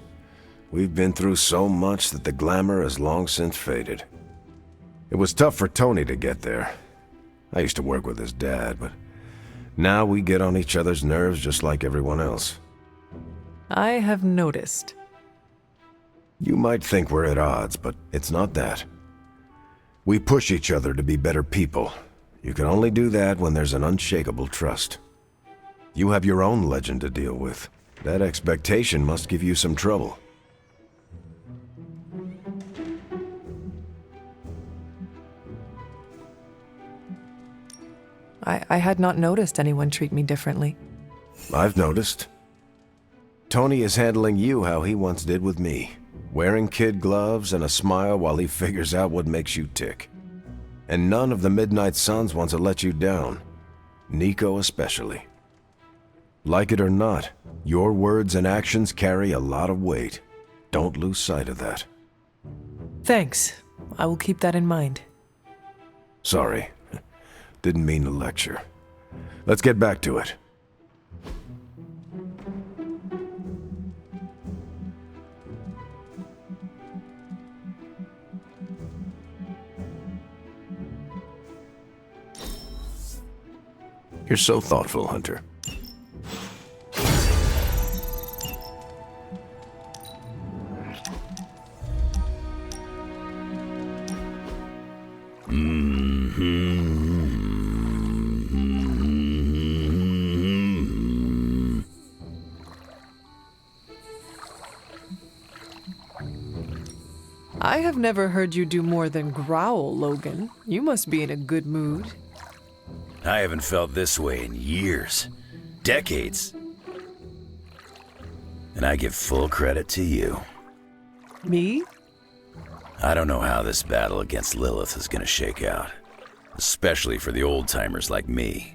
We've been through so much that the glamour has long since faded. It was tough for Tony to get there. I used to work with his dad, but now we get on each other's nerves just like everyone else. I have noticed. You might think we're at odds, but it's not that. We push each other to be better people. You can only do that when there's an unshakable trust. You have your own legend to deal with. That expectation must give you some trouble. I had not noticed anyone treat me differently. I've noticed. Tony is handling you how he once did with me. Wearing kid gloves and a smile while he figures out what makes you tick. And none of the Midnight Suns wants to let you down. Nico especially. Like it or not, your words and actions carry a lot of weight. Don't lose sight of that. Thanks. I will keep that in mind. Sorry. Didn't mean to lecture. Let's get back to it. You're so thoughtful, Hunter. I have never heard you do more than growl, Logan. You must be in a good mood. I haven't felt this way in years. Decades. And I give full credit to you. Me? I don't know how this battle against Lilith is gonna shake out. Especially for the old-timers like me.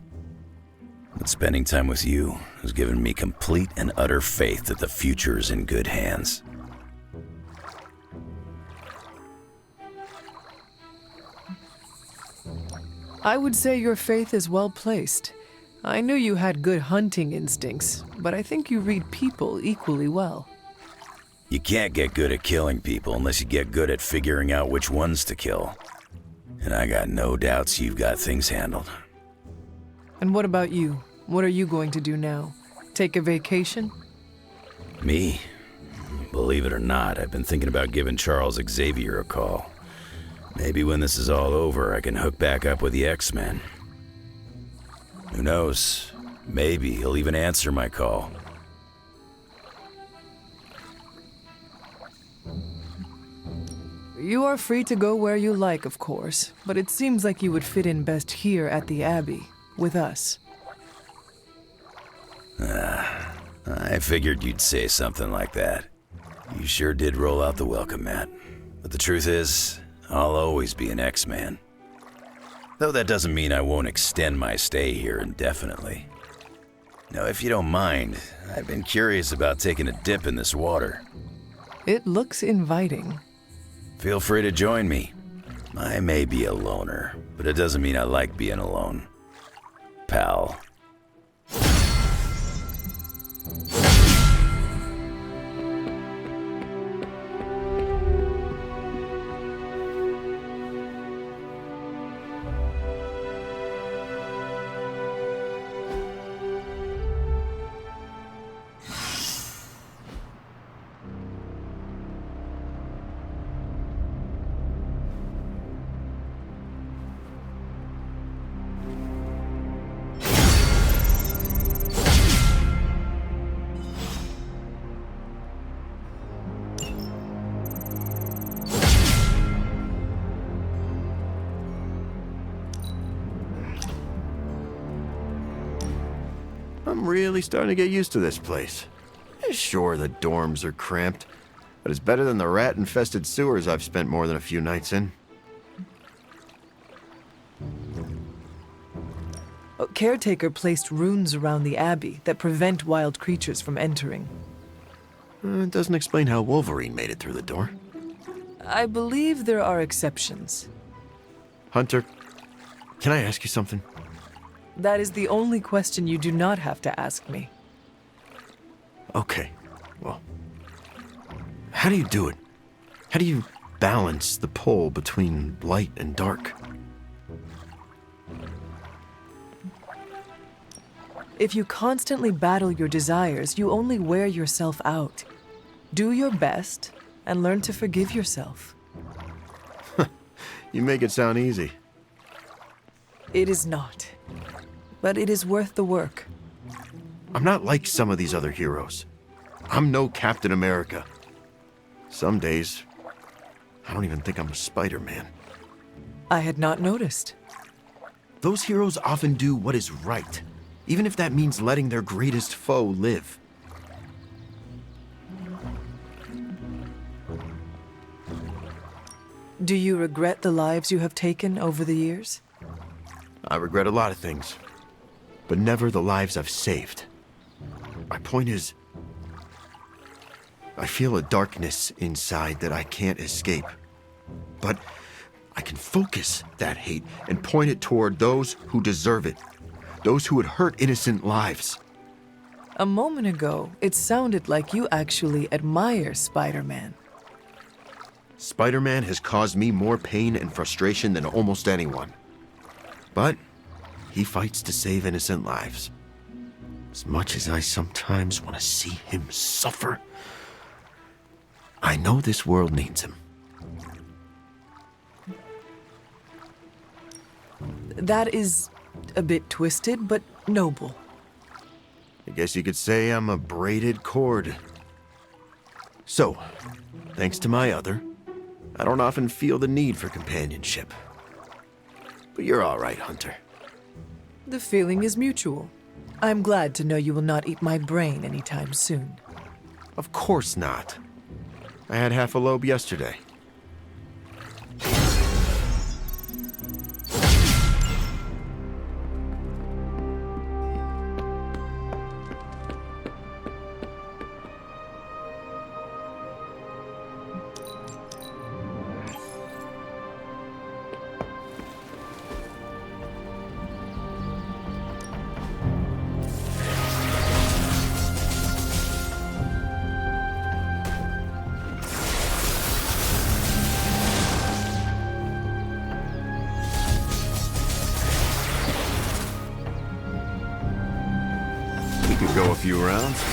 But spending time with you has given me complete and utter faith that the future is in good hands. I would say your faith is well placed. I knew you had good hunting instincts, but I think you read people equally well. You can't get good at killing people unless you get good at figuring out which ones to kill. And I got no doubts you've got things handled. And what about you? What are you going to do now? Take a vacation? Me? Believe it or not, I've been thinking about giving Charles Xavier a call. Maybe when this is all over, I can hook back up with the X-Men. Who knows? Maybe he'll even answer my call. You are free to go where you like, of course, but it seems like you would fit in best here at the Abbey, with us. I figured you'd say something like that. You sure did roll out the welcome mat. But the truth is, I'll always be an X-Man. Though that doesn't mean I won't extend my stay here indefinitely. Now, if you don't mind, I've been curious about taking a dip in this water. It looks inviting. Feel free to join me. I may be a loner, but it doesn't mean I like being alone. Pal. I'm really starting to get used to this place. Sure, the dorms are cramped, but it's better than the rat-infested sewers I've spent more than a few nights in. A caretaker placed runes around the Abbey that prevent wild creatures from entering. It doesn't explain how Wolverine made it through the door. I believe there are exceptions. Hunter, can I ask you something? That is the only question you do not have to ask me. Okay, well, how do you do it? How do you balance the pull between light and dark? If you constantly battle your desires, you only wear yourself out. Do your best and learn to forgive yourself. You make it sound easy. It is not. But it is worth the work. I'm not like some of these other heroes. I'm no Captain America. Some days, I don't even think I'm a Spider-Man. I had not noticed. Those heroes often do what is right, even if that means letting their greatest foe live. Do you regret the lives you have taken over the years? I regret a lot of things, but never the lives I've saved. My point is, I feel a darkness inside that I can't escape. But I can focus that hate and point it toward those who deserve it. Those who would hurt innocent lives. A moment ago, it sounded like you actually admire Spider-Man. Spider-Man has caused me more pain and frustration than almost anyone. But he fights to save innocent lives. As much as I sometimes want to see him suffer, I know this world needs him. That is a bit twisted, but noble. I guess you could say I'm a braided cord. So, thanks to my other, I don't often feel the need for companionship. But you're all right, Hunter. The feeling is mutual. I'm glad to know you will not eat my brain anytime soon. Of course not. I had half a lobe yesterday. Could go a few rounds.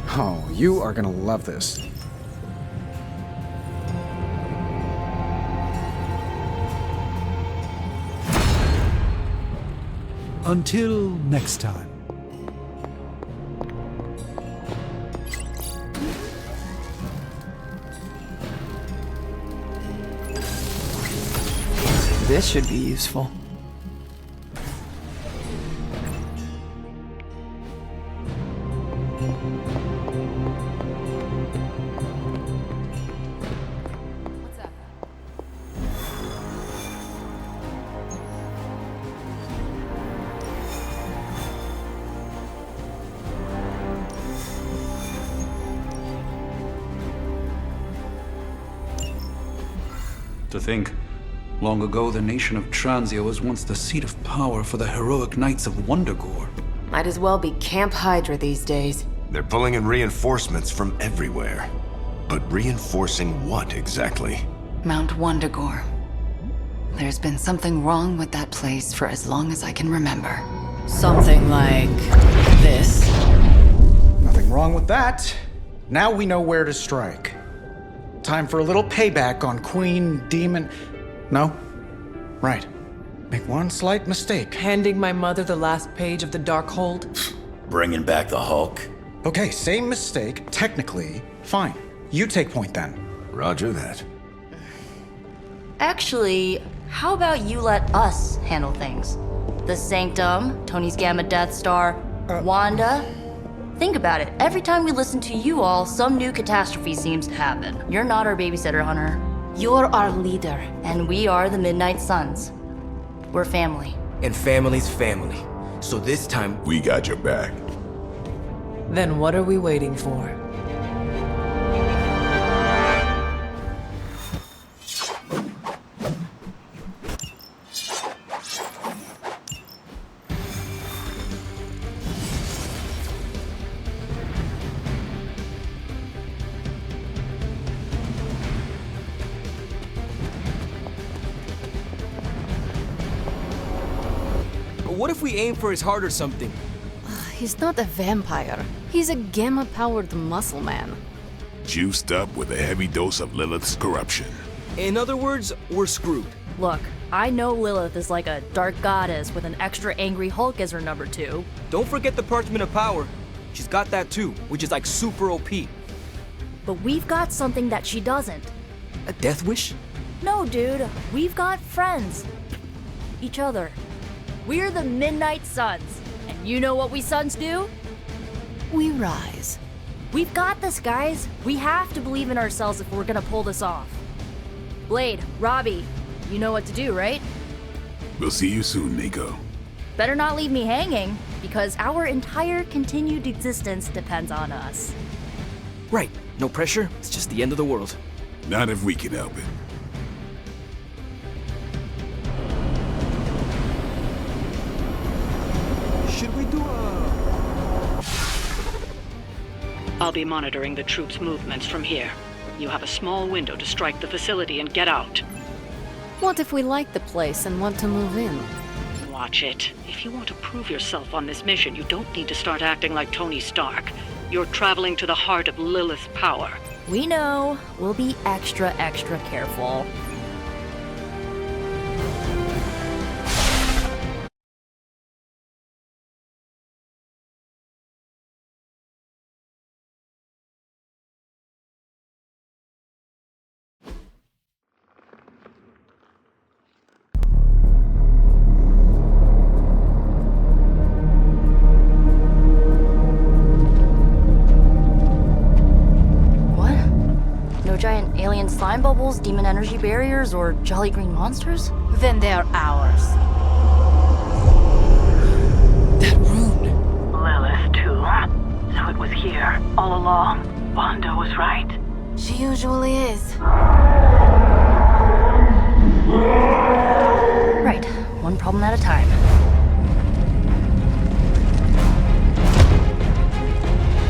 Oh, you are gonna love this. Until next time. This should be useful. To think, long ago the nation of Transia was once the seat of power for the heroic knights of Wundagore. Might as well be Camp Hydra these days. They're pulling in reinforcements from everywhere. But reinforcing what exactly? Mount Wundagore. There's been something wrong with that place for as long as I can remember. Something like this. Nothing wrong with that. Now we know where to strike. Time for a little payback on Queen Demon. No? Right. Make one slight mistake. Handing my mother the last page of the Darkhold? Bringing back the Hulk? Okay, same mistake. Technically, fine. You take point then. Roger that. Actually, how about you let us handle things? The Sanctum, Tony's Gamma Death Star, Wanda. Think about it. Every time we listen to you all, some new catastrophe seems to happen. You're not our babysitter, Hunter. You're our leader. And we are the Midnight Suns. We're family. And family's family. So this time, we got your back. Then what are we waiting for? what if we aim for his heart or something? He's not a vampire. He's a gamma-powered muscle man. Juiced up with a heavy dose of Lilith's corruption. In other words, we're screwed. Look, I know Lilith is like a dark goddess with an extra angry Hulk as her number 2. Don't forget the Parchment of Power. She's got that too, which is like super OP. But we've got something that she doesn't. A death wish? No, dude. We've got friends. Each other. We're the Midnight Suns. And you know what we Suns do? We rise. We've got this, guys. We have to believe in ourselves if we're gonna pull this off. Blade, Robbie, you know what to do, right? We'll see you soon, Nico. Better not leave me hanging, because our entire continued existence depends on us. Right. No pressure. It's just the end of the world. Not if we can help it. Should we do a... I'll be monitoring the troops' movements from here. You have a small window to strike the facility and get out. What if we like the place and want to move in? Watch it. If you want to prove yourself on this mission, you don't need to start acting like Tony Stark. You're traveling to the heart of Lilith's power. We know. We'll be extra careful. Giant alien slime bubbles, demon energy barriers, or jolly green monsters? Then they're ours. Lilith, too. So it was here, all along. Wanda was right. She usually is. Right, one problem at a time.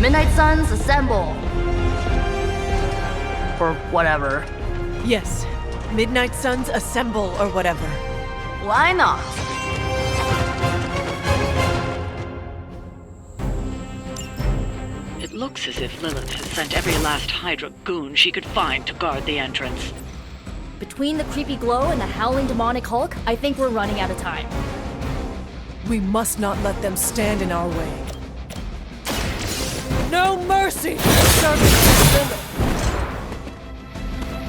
Midnight Suns, assemble! Or whatever. Yes. Midnight Suns, assemble, or whatever. Why not? It looks as if Lilith has sent every last Hydra goon she could find to guard the entrance. Between the creepy glow and the howling demonic Hulk, I think we're running out of time. We must not let them stand in our way. No mercy! Serving Lilith.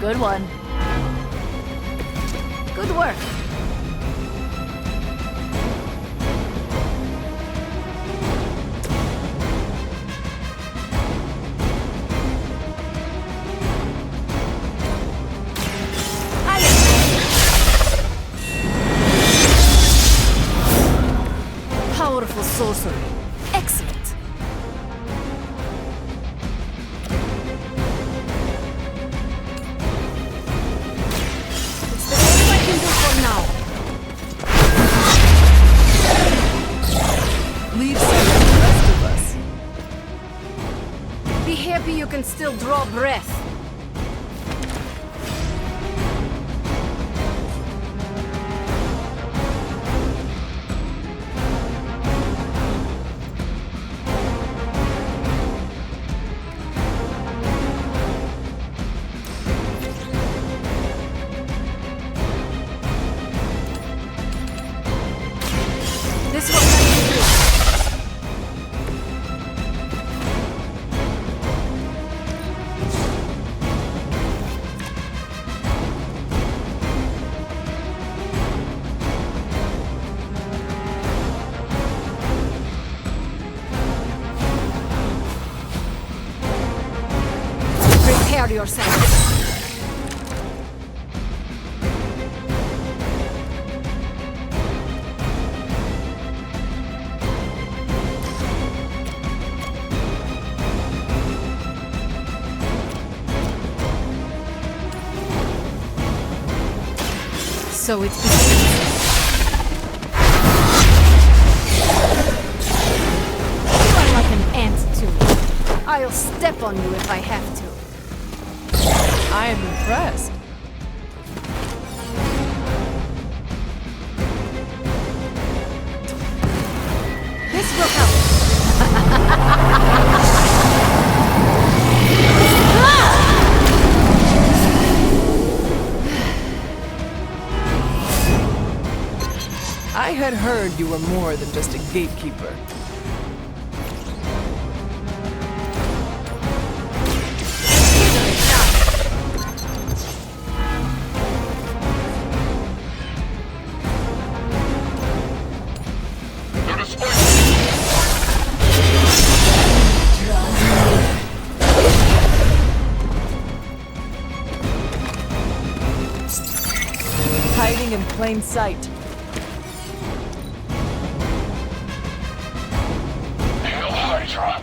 Good one. Good work. Powerful sorcery. Excellent. You can still draw breath. This will help you through. Prepare yourself. So it begins. You are like an ant to me. I'll step on you if I have to. I am impressed. This will help. I had heard you were more than just a gatekeeper. Hiding in plain sight. Hail Hydra!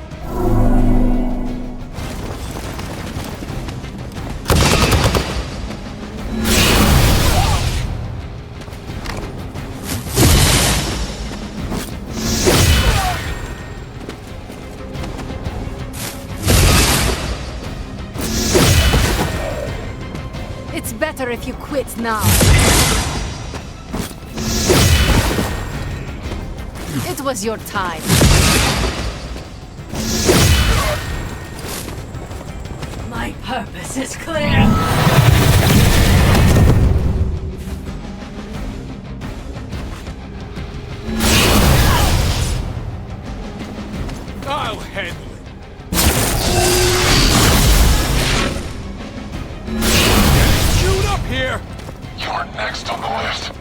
It's better if you quit now. It was your time. My My purpose is clear. I'll handle it. Shoot up here! You're next on the list.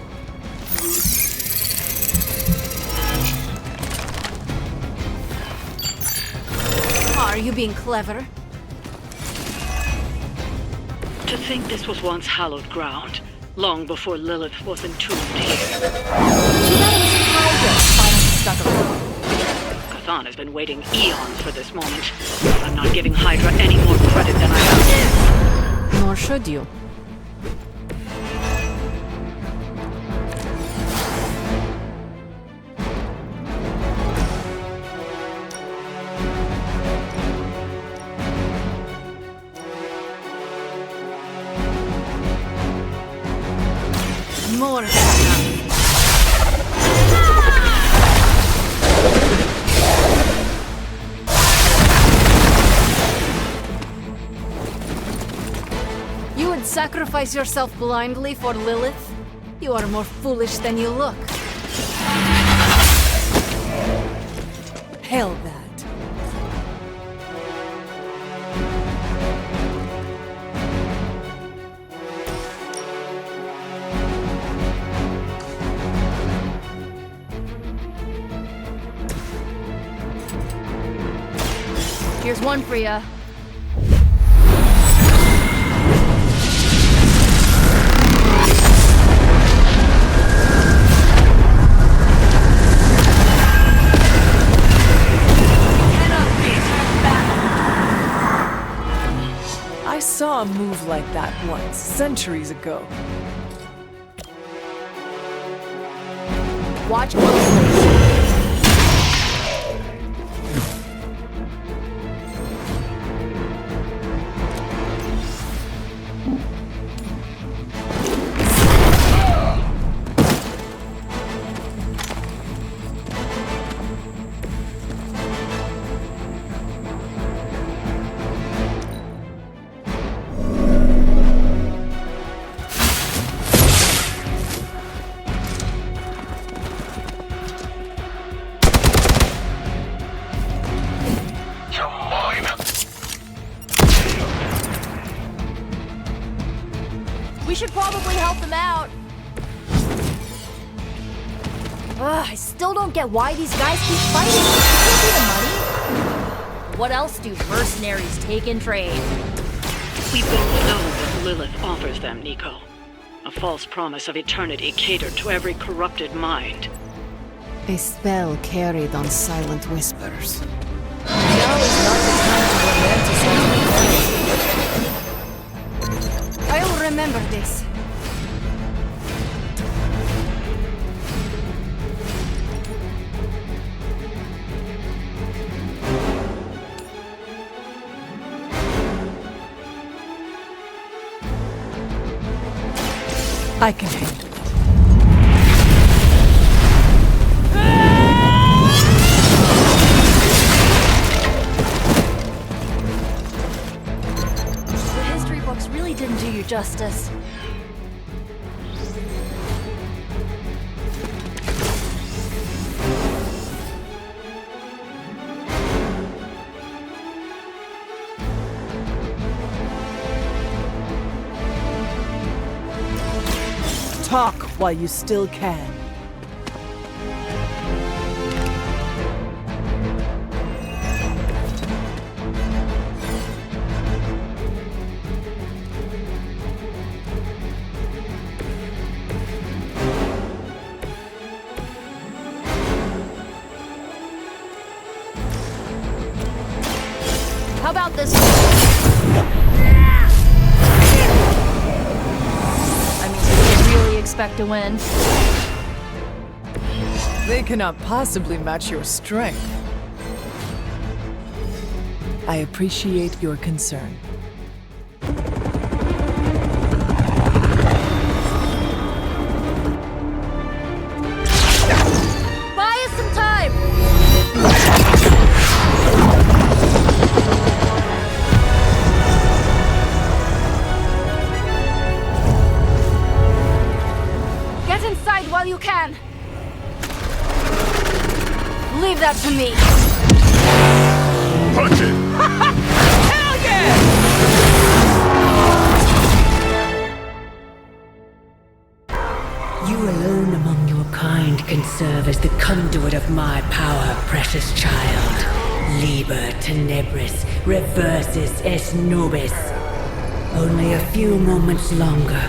Are you being clever? To think this was once hallowed ground, long before Lilith was entombed here. Cathan has been waiting eons for this moment. I'm not giving Hydra any more credit than I have. Nor should you. More. You would sacrifice yourself blindly for Lilith? You are more foolish than you look. Hell that. Here's one for ya. I saw a move like that once, centuries ago. Watch closely. We should probably help them out. Ugh, I still don't get why these guys keep fighting. It can't be the money. What else do mercenaries take in trade? We both know what Lilith offers them, Nico. A false promise of eternity catered to every corrupted mind. A spell carried on silent whispers. Now is not the time to romanticize the I'll remember this. I can handle it. The history books really didn't do you justice. Talk while you still can. How about this? Expect to win. They cannot possibly match your strength. I appreciate your concern. Buy us some time! Leave that to me. Punch it! Hell yeah! You alone among your kind can serve as the conduit of my power, precious child. Liber tenebris reversus es nobis. Only a few moments longer.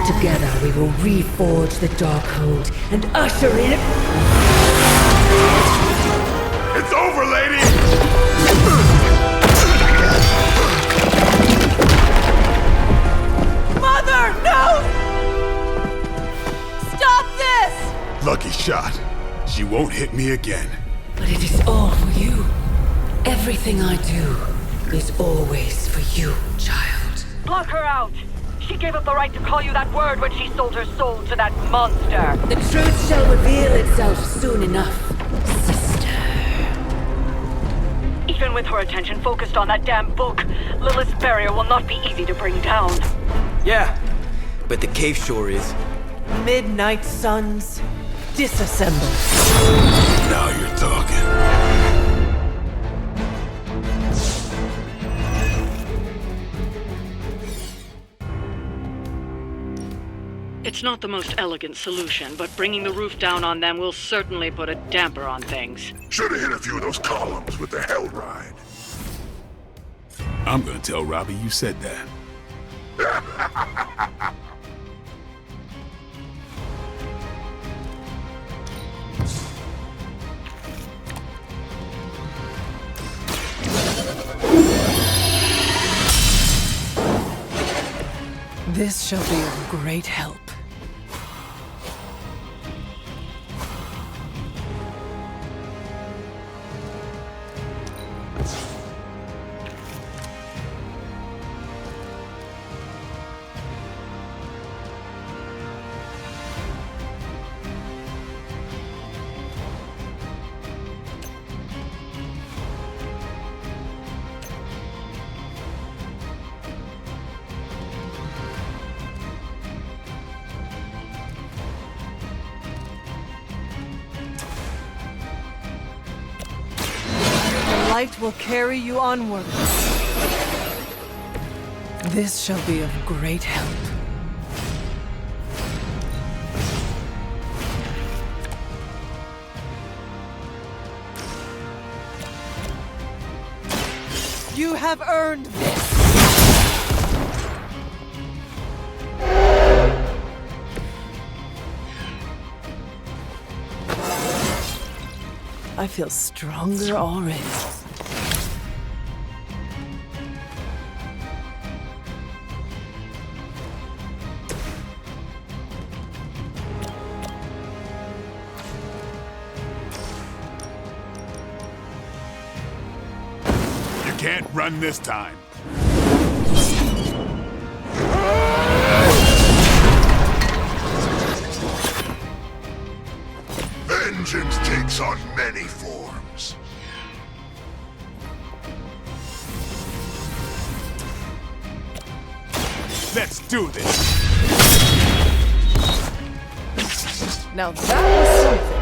Together we will reforge the Darkhold and usher in... It's over, lady! Mother, no! Stop this! Lucky shot. She won't hit me again. But it is all for you. Everything I do is always for you, child. Block her out! She gave up the right to call you that word when she sold her soul to that monster. The truth shall reveal itself soon enough, sister. Even with her attention focused on that damn book, Lilith's barrier will not be easy to bring down. Yeah, but the cave sure is. Midnight suns, disassemble. Now you're talking. It's not the most elegant solution, but bringing the roof down on them will certainly put a damper on things. Should have hit a few of those columns with the Hell Ride. I'm gonna tell Robbie you said that. This shall be of great help. Light will carry you onward. This shall be of great help. You have earned this. I feel stronger already. Can't run this time. Vengeance takes on many forms. Let's do this. Now that was something.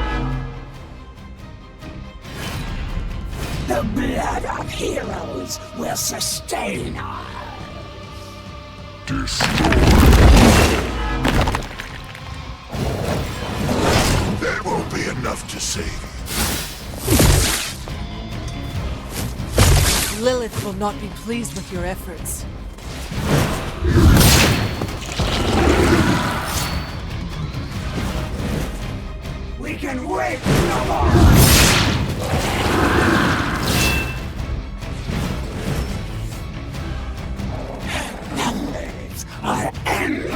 The blood of heroes will sustain us. That won't be enough to save you. Lilith will not be pleased with your efforts. We can wait no more. Are ended.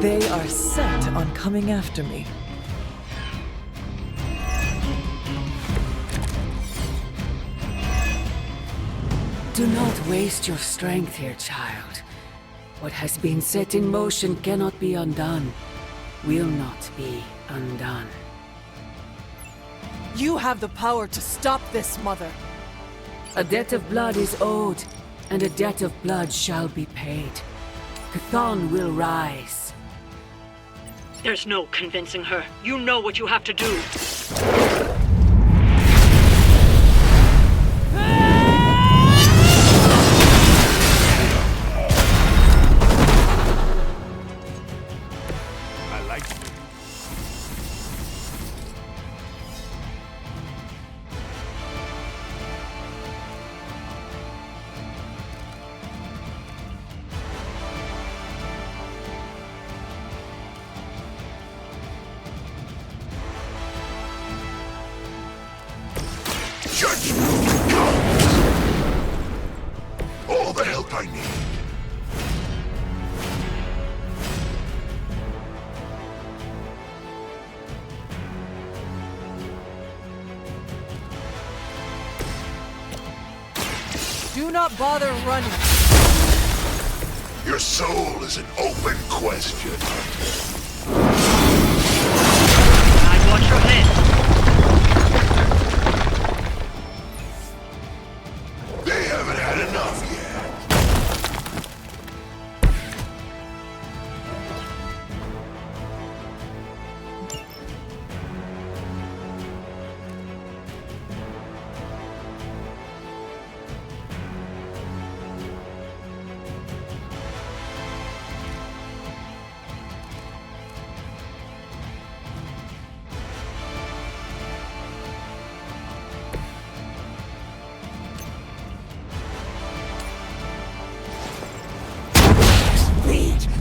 They are set on coming after me. Do not waste your strength here, child. What has been set in motion cannot be undone. Will not be undone. You have the power to stop this, Mother. A debt of blood is owed, and a debt of blood shall be paid. Chthon will rise. There's no convincing her. You know what you have to do. I like it. Judgment comes! All the help I need. Do not bother running. Your soul is an open question. I'd watch your head. They haven't had enough yet.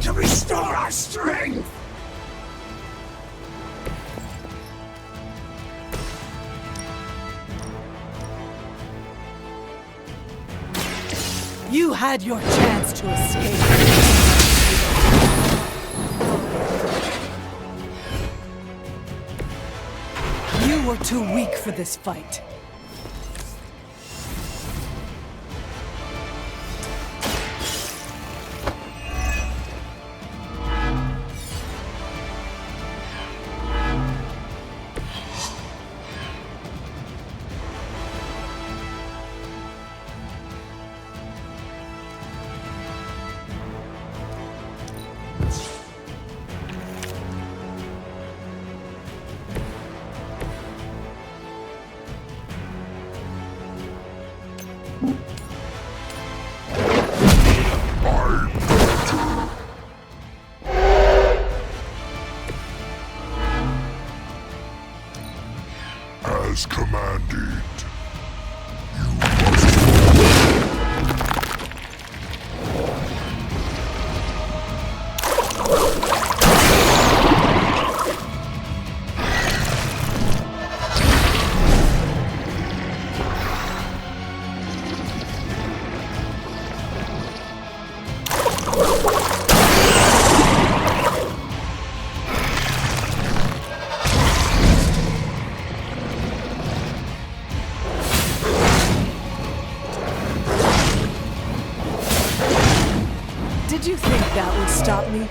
To restore our strength! You had your chance to escape. You were too weak for this fight. As commanded. Did you think that would stop me?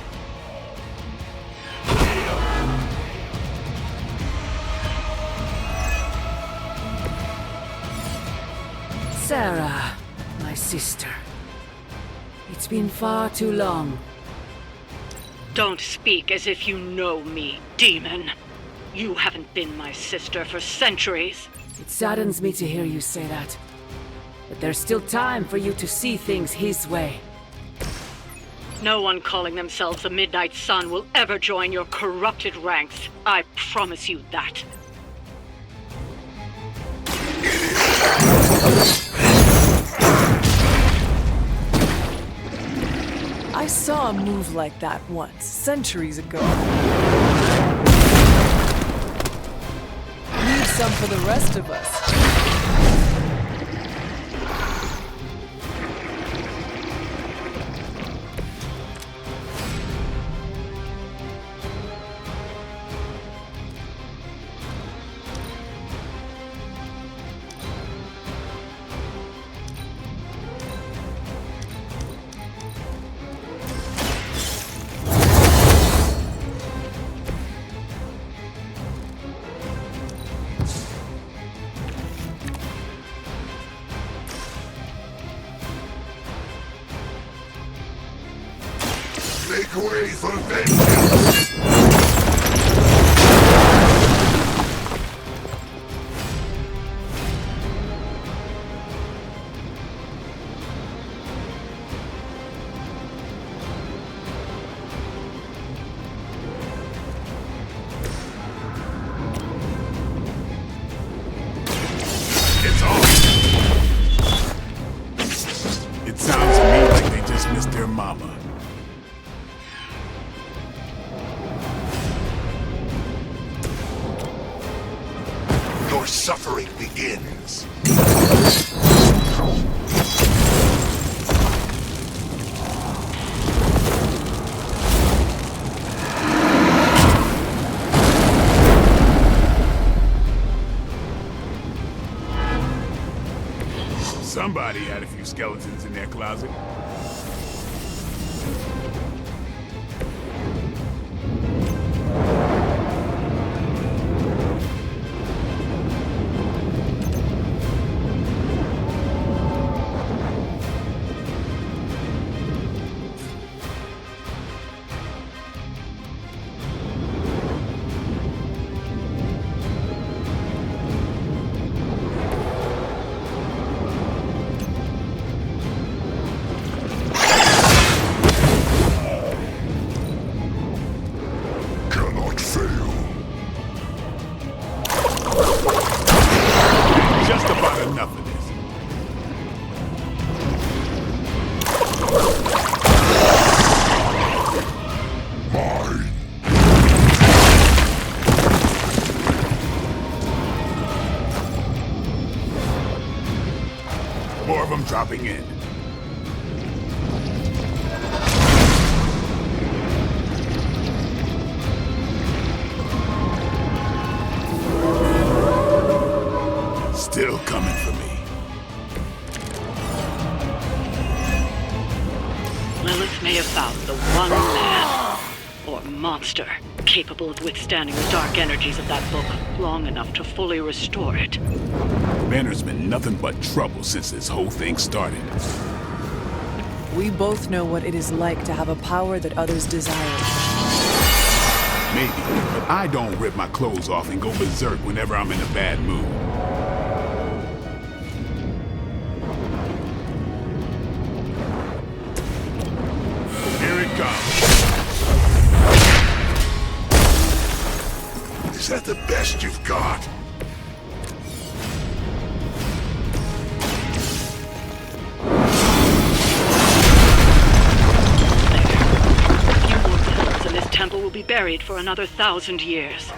Sarah, my sister. It's been far too long. Don't speak as if you know me, demon. You haven't been my sister for centuries. It saddens me to hear you say that. But there's still time for you to see things his way. No one calling themselves the Midnight Sun will ever join your corrupted ranks. I promise you that. I saw a move like that once, centuries ago. Leave some for the rest of us. Make way for vengeance! It's on! It sounds to me like they just missed their mama. Your suffering begins. Somebody had a few skeletons in their closet. Cannot fail. Just about enough of this. Mine. More of them dropping in. Still coming for me. Lilith may have found the one man, or monster, capable of withstanding the dark energies of that book long enough to fully restore it. Banner's been nothing but trouble since this whole thing started. We both know what it is like to have a power that others desire. Maybe, but I don't rip my clothes off and go berserk whenever I'm in a bad mood. Here it comes. Is that the best you've got? A few more bells and this temple will be buried for another 1,000 years.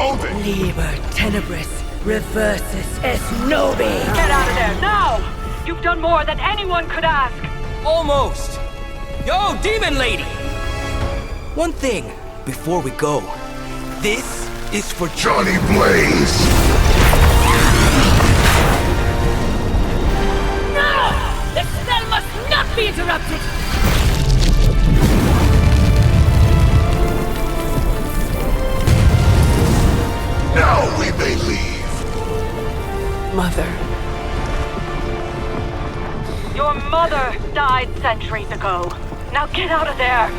clothing! Liber tenebris reversus es nobi! Get out of there, now! You've done more than anyone could ask! Almost! Yo, demon lady! One thing, before we go. This is for Johnny Blaze! No! The spell must not be interrupted! Now we may leave! Mother. Your mother died centuries ago. Now get out of there!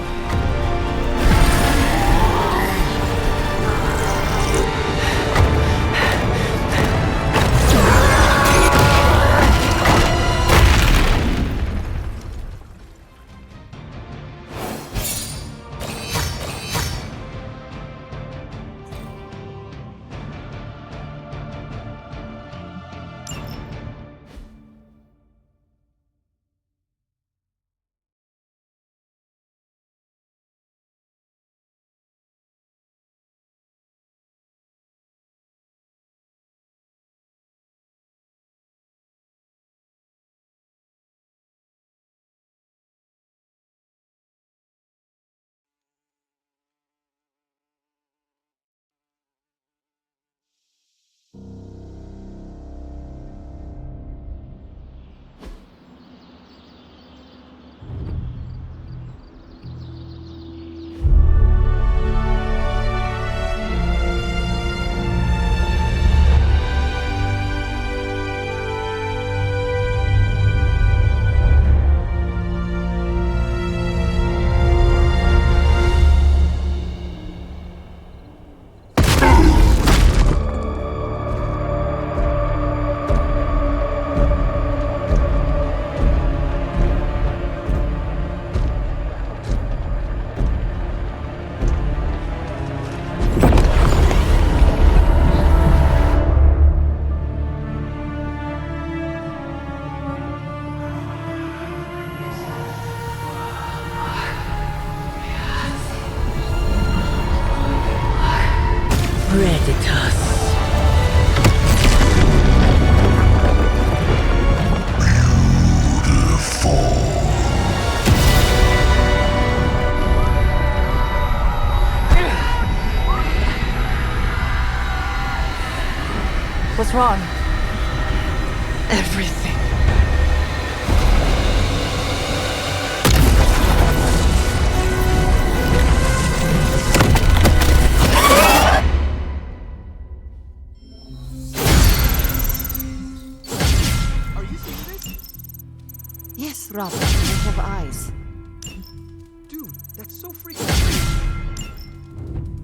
What's wrong? Everything. Yes, Robert, you have eyes. Dude, that's so freaking...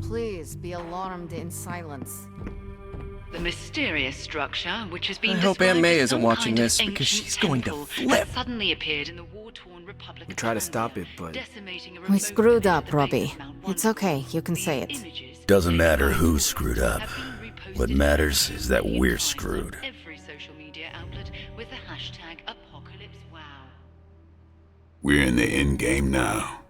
Please be alarmed in silence. The mysterious structure, which has been I hope Aunt described May as isn't some watching kind of this because ancient she's going to temple, flip. has suddenly appeared in the war-torn Republic We of try to Transia, stop it, but... decimating a We remote screwed up, village at the base Robbie. of Mount It's Wonder. okay, you can say it. Doesn't matter who screwed up. What matters is that we're screwed. Every social media outlet with the hashtag #ApocalypseWow. We're in the end game now.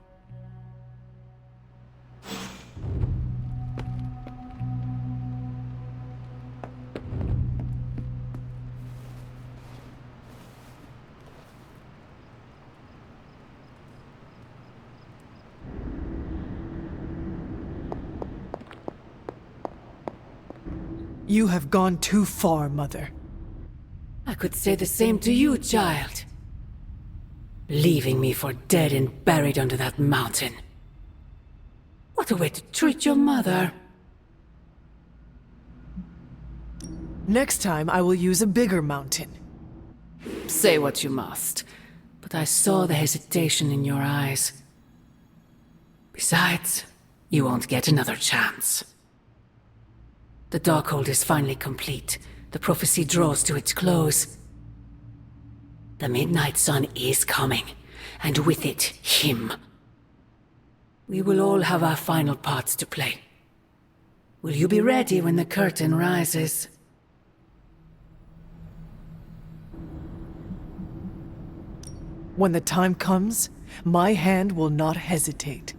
You have gone too far, Mother. I could say the same to you, child. Leaving me for dead and buried under that mountain. What a way to treat your mother. Next time, I will use a bigger mountain. Say what you must, but I saw the hesitation in your eyes. Besides, you won't get another chance. The Darkhold is finally complete. The prophecy draws to its close. The Midnight Sun is coming, and with it, him. We will all have our final parts to play. Will you be ready when the curtain rises? When the time comes, my hand will not hesitate.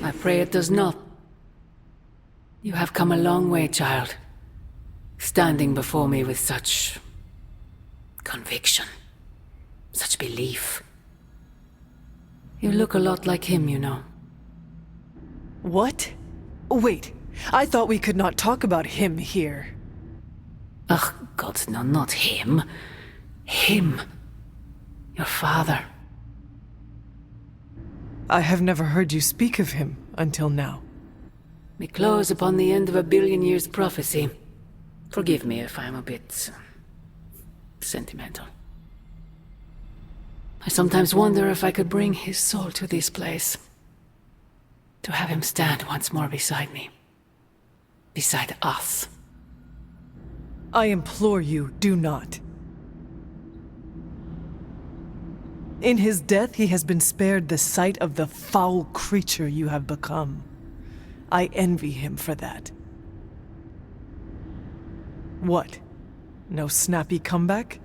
I pray it does not. You have come a long way, child. Standing before me with such conviction, such belief. You look a lot like him, you know. What? Wait, I thought we could not talk about him here. Ugh, God, no, not him. Him. Your father. I have never heard you speak of him until now. We close upon the end of a billion years prophecy. Forgive me if I'm a bit sentimental. I sometimes wonder if I could bring his soul to this place. To have him stand once more beside me. Beside us. I implore you, do not. In his death, he has been spared the sight of the foul creature you have become. I envy him for that. What? No snappy comeback?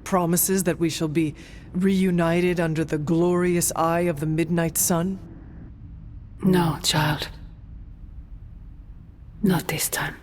Promises that we shall be reunited under the glorious eye of the midnight sun? No, child. Not this time.